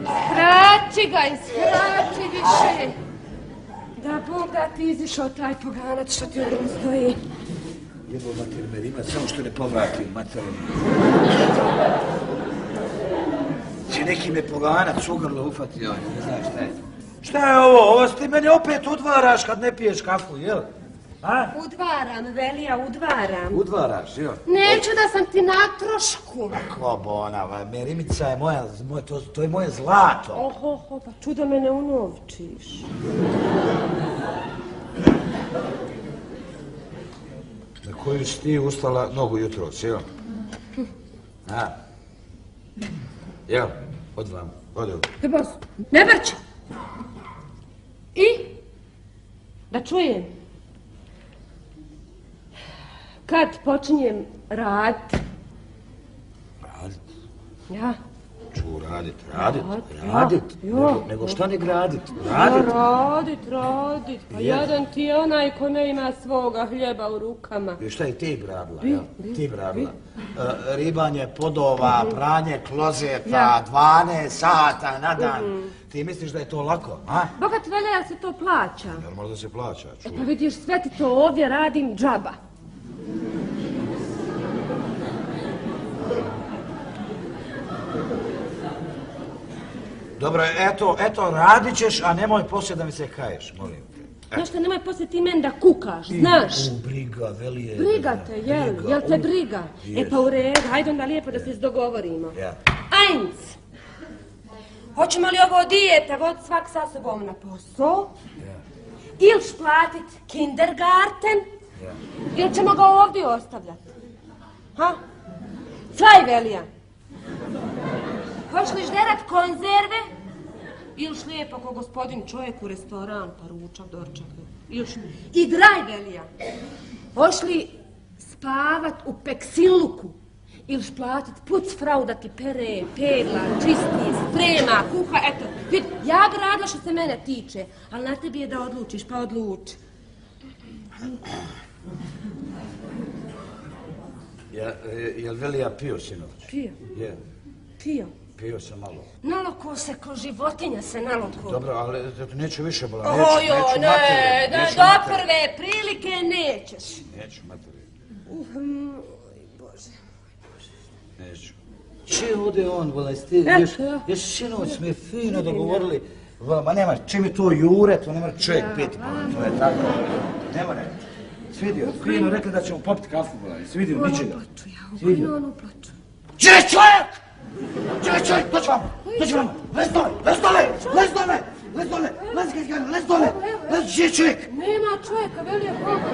Skrači ga, iskrači više. Da Bog da ti izišao taj poganac što ti ovdje stoji. Jebo mater Merima, samo što ne povratim materom. Će neki me poganac u grlo ufatio, ne znaš šta je. Šta je ovo? Ovo ti meni opet udvaraš kad ne piješ kafu, jel? A? Udvaram, Velija, udvaram. Udvaraš, jel? Neću da sam ti na trošku. Kako Bona, Merimica je moja, to je moje zlato. Oho, pa čudo me ne unovčiš. Na koju si ti ustala nogu jutros, jel? A? Jel? Od vam, ode. Ne vrči! I? Da čujem. Kad počinjem radit? Radit? Ja. Ču radit. Nego šta ne gradit? Radit. Pa jedan ti je onaj ko ne ima svoga hljeba u rukama. I šta je ti bradila, jel? Ti bradila. Ribanje podova, pranje klozeta, 12 sata na dan. Ti misliš da je to lako, a? Bogat Velja se to plaća. Normalno da se plaća, čuj. Pa vidiš, sve ti to ovdje radim džaba. Dobro, eto, radit ćeš, a nemoj poslije da mi se kaješ, molim te. Znaš šta, nemoj poslije ti meni da kukaš, znaš? Briga, Velije. Briga te, jel te briga? E pa u redu, hajde onda lijepo da se dogovorimo. Ajnc, hoćemo li ovo dijete vod svak sa sobom na posao? Ili šplatit kindergarten? Ili ćemo ga ovdje ostavljati? Ha? Svaj, Velija. Hoćeš li žderat konzerve? Ili lijepo ko gospodin čovjek u restoran, pa ručak, dorčak. Igraj, Velija. Hoćeš li spavat u peksiluku? Iliš platit puc frau da ti pere, pegla, čisti, sprema, kuha, eto. Vid, ja bi radila što se mene tiče, ali na tebi je da odlučiš, pa odluči. Jel Velija pio sinoć? Pio? Je. Pio? Pio sam malo. Naloko se ko životinja se naloko. Dobro, ali neću više bola. Ojoj, ne, do prve prilike nećeš. Neću, materi. Bože. Neću. Če ode on, bola, jesi sinoć smo je fino dogovorili. Ma nema, čim je to jure, to ne mora čovjek piti, to je tako. Ne mora. Svidio, fino rekli da ćemo popiti kafu, bola, svidio, ničega. Svidio. Onu plaču. Gdje je čovjek? Gdje je čovjek? Dođi vam, lez dole, lez dole, gdje je čovjek? Nema čovjeka, Velija, Boga.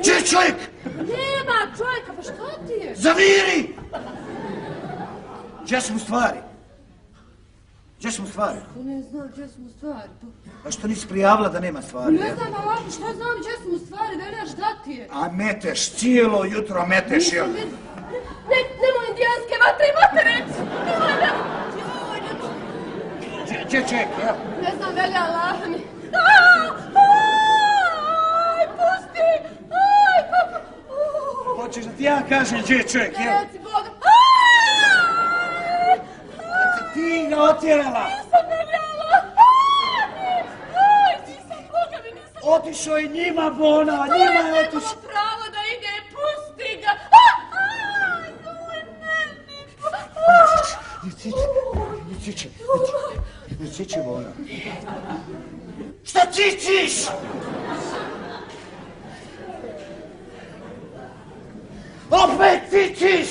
Gdje je čovjek? Nema čovjeka, pa šta ti je? Zaviri! Gdje smo stvari? Gdje smo stvari? Pa ne znam gdje smo stvari. A što nisi prijavila da nema stvari? Ne znam, ovako, šta znam gdje smo stvari, Velija, šta ti je? A meteš, cijelo jutro meteš, jel? Nemoj indijanske vatre i materec! Gdje čovjek, jel? Ne znam, Velija, Allah mi. Aj, pusti! Aj, kako? Hoćeš da ti ja kažem gdje je čovjek, jel? Reci Boga. Ti ga otjerala! Nisam Veljala! Aj, nisam Boga mi, nisam... Otišao je njima, Bona, njima je otišao. Nema pravo da ide, pusti ga! Aj, Ne ciči, Bona. Šta cičiš? Opet cičiš!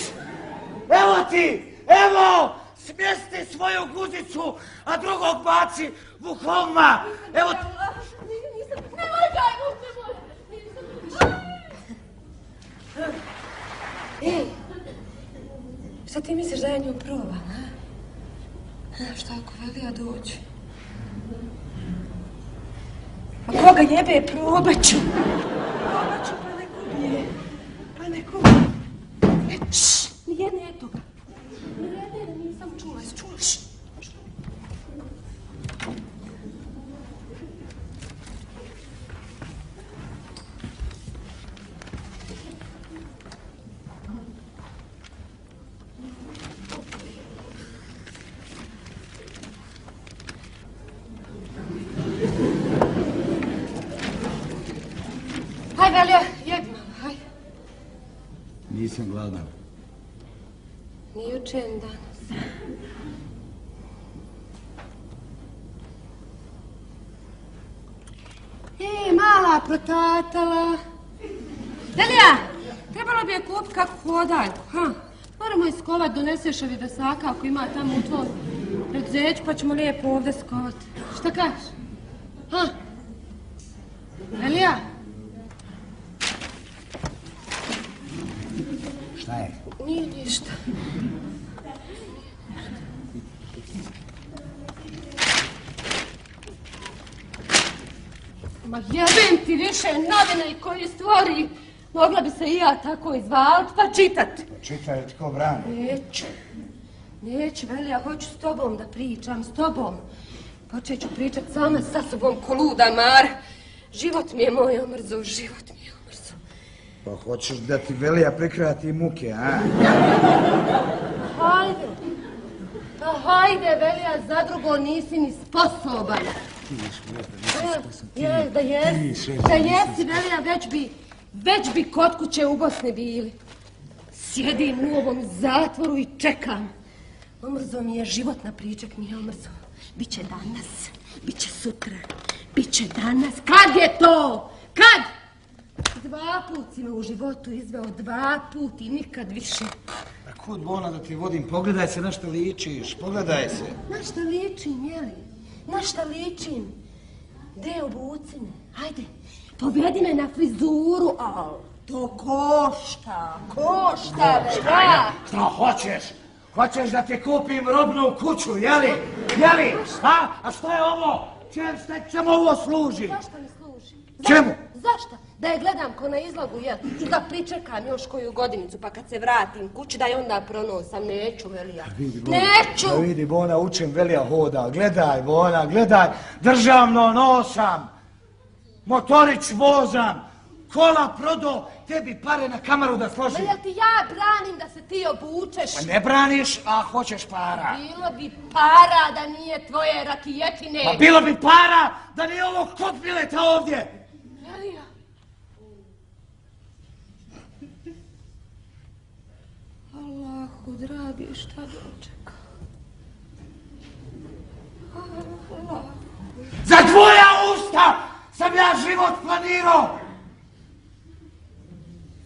Evo ti! Evo! Smjesti svoju guzicu, a drugog baci vukovma! Evo ti! Nemoj ga, nemoj! Ej, šta ti misliš da ja nju probam, a? Šta ako Velija dođe? A koga jebe, probat ću! Probat ću, pa nek ubije. Nijedne toga. Nijedne nisam čula, čulaš? Haj, Velija, jedi malo, haj. Nisam gladan. Ni jučer, ni danas. Mala protatala. Velija, trebalo bi je kupiti kakvu hodaljku, ha? Moramo je skovat, doneseš ovi desaka ako ima tamo u tvom preduzeću, pa ćemo lijepo ovdje skovati. Šta kažeš? Ha? Velija? Šta je? Nije ništa. Ma jebem ti više novine koji stvori. Mogla bi se i ja tako izvalit pa čitat. Čitaj, tko brani? Neću, Velija, hoću s tobom da pričam, s tobom. Počet ću pričat sama sa sobom ko luda Mara. Život mi je moj omrzo, život mi je omrzo. Pa hoćeš da ti Velija prikrati muke, a? Hajde. Pa hajde, Velija, za drugo nisi ni sposoban. Da jesi, Velija, već bi kod kuće u Bosni bili. Sjedim u ovom zatvoru i čekam. Omrzo mi je život, na pričak mi je omrzo. Biće danas, biće sutra, biće danas. Kad je to? Kad? 2 put si me u životu izveo, 2 put i nikad više. A kud, Bona, da ti vodim? Pogledaj se na šta ličiš, pogledaj se. Na šta ličim, jeli? Na šta ličim? Gde obuci me? Hajde, povedi me na frizuru, al to košta, Velja. Šta hoćeš? Hoćeš da ti kupim robnu kuću, jeli? A? A šta je ovo? Čemu ovo služi? Zašto mi služi? Čemu? Zašto? Da je gledam ko na izlogu, jel? I da pričekam još koju godinicu, pa kad se vratim kući da je onda pronosam. Neću, Velija. Neću! Vidi, Bona, učim Velija hoda. Gledaj, Bona, gledaj. Državno nosam. Motorić vozam. Kola prodo, tebi pare na kamaru da složim. Ma jel ti ja branim da se ti obučeš? Pa ne braniš, a hoćeš para. Bilo bi para da nije tvoje rakijetine. Pa bilo bi para da nije ovo kopileta ovdje. Velija. Allahu, dragi, šta dočeka? Allah. Za tvoja usta sam ja život planirao.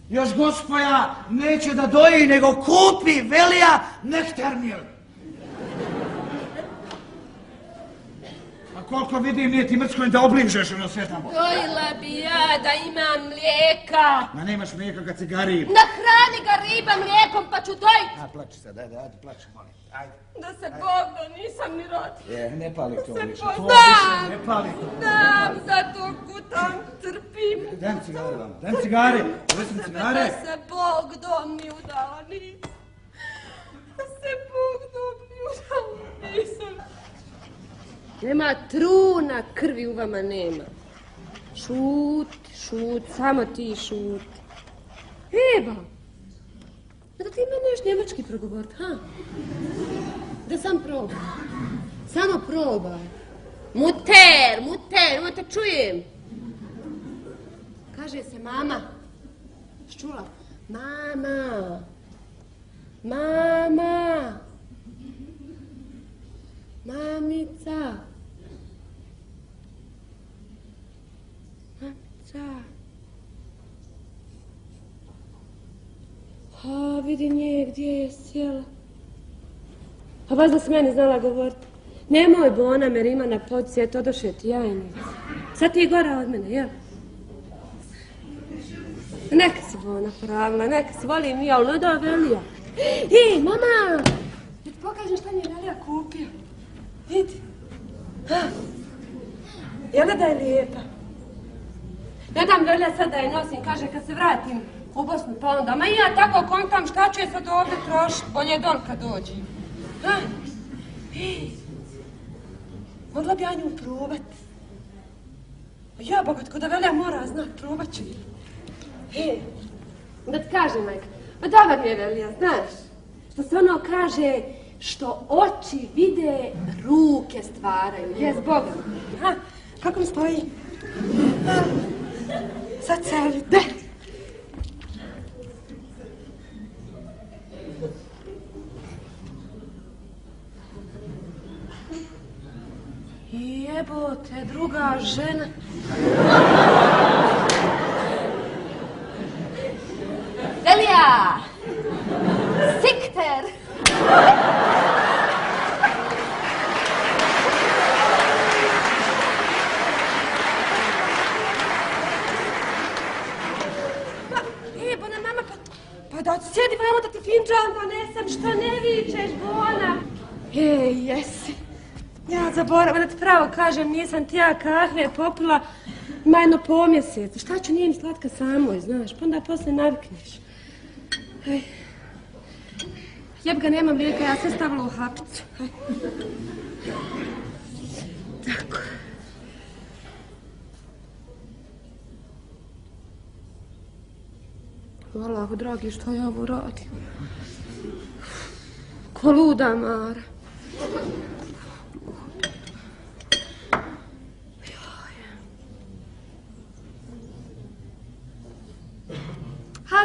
Još gospoja neće da doji, nego kupi Velija nektarmil. A koliko vidim, nije ti mrsko da obližeš ono sve tamo. Dojila bi ja da imam mlijeka. Ma nemaš mlijeka kad se gari. Nahrani ga riba mlijekom pa ću dojiti. A, plači sad, ajde, plači, molim. Ajde. Da se Bog da nisam ni rodila. Ne pali to više. Znam, Ne pali to. znam, zato kutam, trpim. Dajem cigare vam, dajem cigare. Uvesim cigare. Da se Bog dom mi udala nisam. Da se Bog dom mi udala nisam. Nema truna krvi u vama nema. Šuti, samo ti šuti. Eba, da ti imenuješ njemački progovorit, ha? Da sam probaj. Samo probaj. Muter, te čujem. Kaže se mama. Čula? Mama. Mamica. A, vidi nje gdje je sjela. A vas da se meni znala govoriti. Nemoj Bona, jer ima na podsjet, odoše ti jajnici. Sad ti je gora od mene, jel? Neka si Bona pravila, neka si, volim i ja, ali ne da Velija. Ej, mama! Da ti pokažem šta mi je Velija kupio. Vidi. Jel da je lijepa? Ne dam Velija sad da je nosim, kaže kad se vratim u Bosnu, pa onda. Ma i ja tako kontam šta ću je sad ovdje trošiti, bolje dol kad dođi. Mogla bi ja nju probat. Ja, bogatko, da Velija mora znat, probat ću je. Da ti kažem, majka, pa dobar mi je Velija, znaš, što se ono kaže, što oči vide, ruke stvaraju, jes Boga. Kako mi stoji? Sad se vide. Jebote, druga žena. Velija! Sikter! Bona, mama, pa da sjedi vamo da ti finđan donesem, što ne vičeš, Bona? Ej, jesi. Ja zaboravim, da ti pravo kažem, nisam ti ja kahve popila, ima jedno po mjesecu. Šta ću, nije mi slatka samoj, znaš, pa onda posle navikneš. Jeb ga, nema mlijeka, ja sve stavila u hapicu. Tako. Allahu, dragi, što ja ovo radim? Ko luda Mara.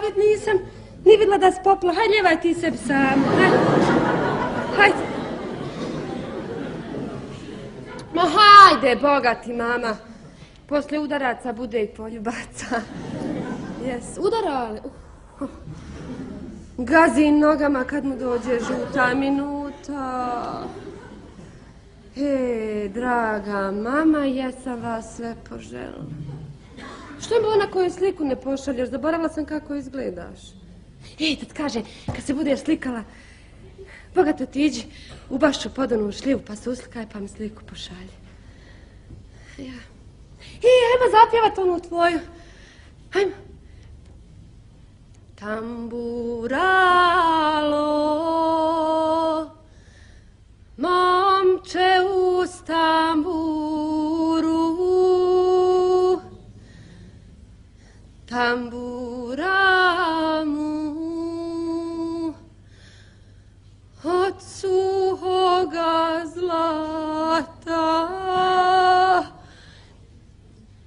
Vid nisam ni vidjela da si popila. Hajde, ljevaj ti sebi samo. Hajde. Ma hajde, bogati mama. Poslije udaraca bude i poljubaca. Jes, udarale. Gazi nogama kad mu dođe žuta minuta. Draga mama, jesam vas sve poželjela. Što mi ona koju sliku ne pošalješ? Zaboravila sam kako izgledaš. Tad kaže, kad se budeš slikala, bogato ti iđi u bašću podanu šljivu pa se uslikaj pa mi sliku pošalje. Ajmo zapjevat onu tvoju. Hajmo. Tamburalo, momče uz tamburu, tamburamu, od suhoga zlata,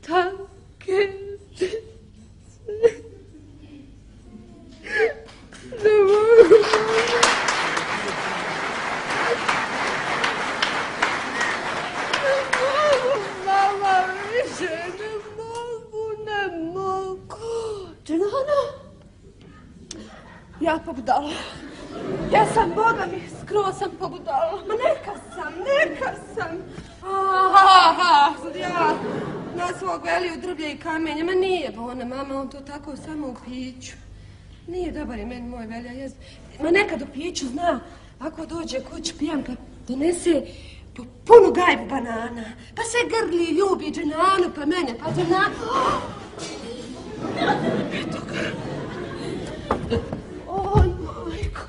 tanke ne mogu. Mama, više ne mogu. Dženano? Ja pobudala. Ja sam, Boga mi, skroz sam pobudala. Ma neka sam. Aha, sad ja na svog veliju drvlje i kamenja. Ma nije Bona, mama, on to tako samo u piću. Nije dobar je meni moj velja jezd. Ma nekad u piću zna, ako dođe kuć pijanka, donese po punu gajbu banana, pa se grli i ljubi Dženanu, pa mene, pa Dženanu. Eto ga. Oj, majko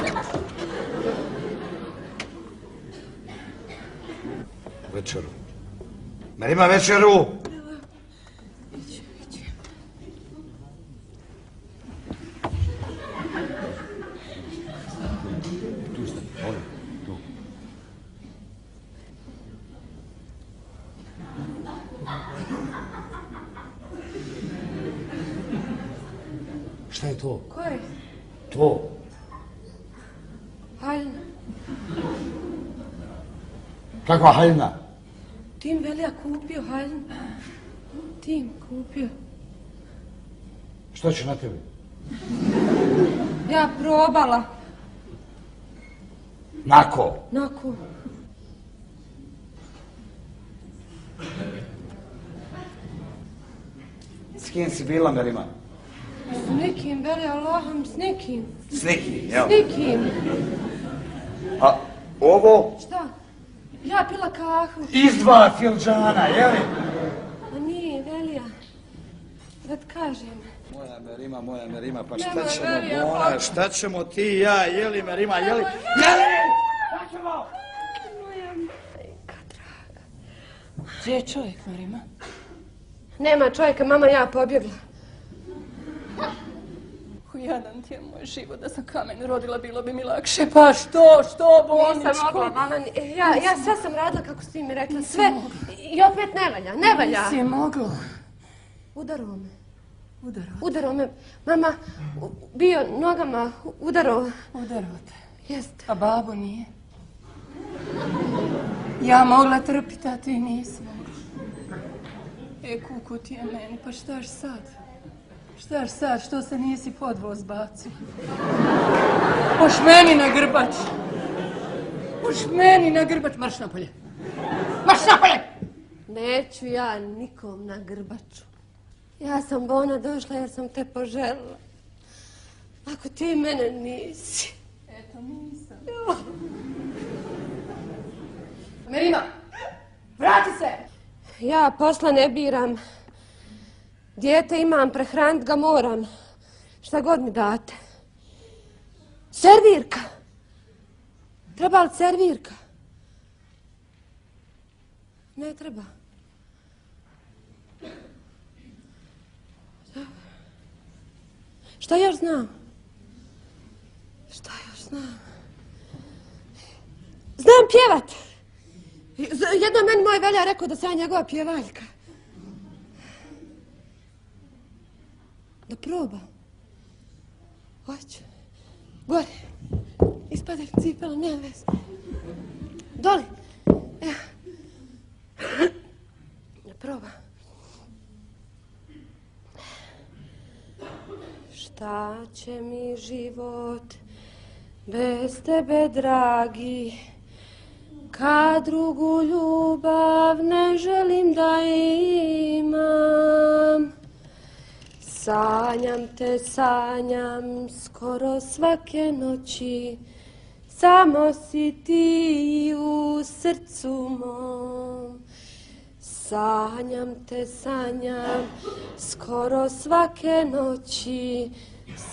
draga. Večeru. Merima, večeru! Ići. Tu ste, ovdje, tu. Šta je to? Ko je? To. Haljna. Kakva haljna? Tim velja kupio haljnu. Tim kupio. Što će na tebi? Ja probala. Nako. Nako. S kim si bila, Merima? S nikim, veli Allahom, s nikim. S nikim, jel? S nikim. A ovo? Šta? Ja pila kahu. Iz 2 filđana, jeli? A nije, Velija. Da ti kažem. Moja Merima, pa Nemoj, šta ćemo, Velija, Bona, pa- šta ćemo ti i ja, jeli Merima, jeli? Jeli! Šta ćemo? Moja majka draga. Gdje je čovjek, Marima? Nema čovjeka, mama ja pobjegla. Jadan ti je moj život, da sam kamen rodila, bilo bi mi lakše. Pa što bolničko? Nisam mogla, mama. Ja sve sam radila kako si ti mi rekla. Sve. I opet ne valja. Nisi mogla. Udarao me. Mama, bio nogama, udarao. Udarao te. Jeste. A babo nije? Ja mogla trpiti, a ti nisi mogla. Kuku ti je meni, pa štaš sad? Što se nisi pod voz bacio? Poš meni na grbač. Marš napolje. Neću ja nikom na grbaču. Ja sam, Bona, došla jer sam te poželila. Ako ti mene nisi. Eto, nisam. Merima, vrati se! Ja posla ne biram. Dijete imam, prehranit ga moram. Šta god mi date. Servirka. Treba li servirka? Ne treba. Šta još znam? Znam pjevat. Jednom meni moj velja rekao da sam ja njegova pjevaljka. Da proba. Hoću. Gore. Ispadaj cipela, nema veze. Doli. Evo. Da proba. Šta će mi život bez tebe, dragi, kad drugu ljubav ne želim da imam. Sanjam skoro svake noći, samo si ti u srcu mom. sanjam, skoro svake noći,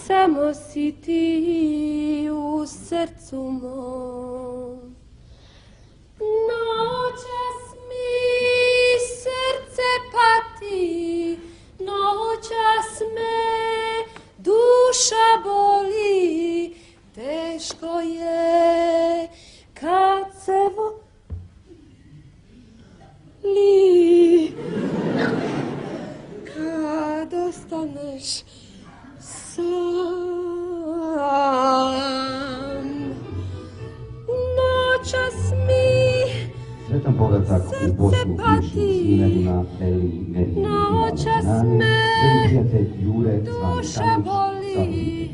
samo si ti u srcu mom. Noćas mi srce pati, noćas me duša boli, teško je kad se kad ostaneš sam. Noćas mi Sretan povratak u Bosnu bivšim svinarima Eli, Merije i Maluzinani, želi prijatelj Jure Zvani Tanić sa obitelji.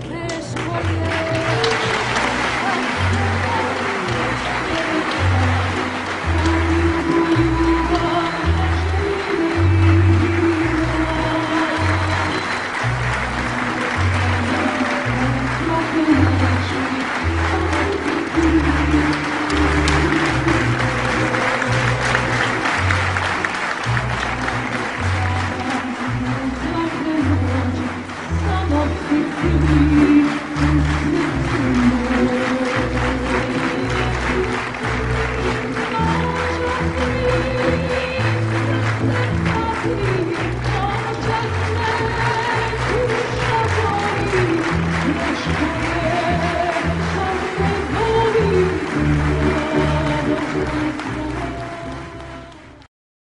teško je. Samo si ti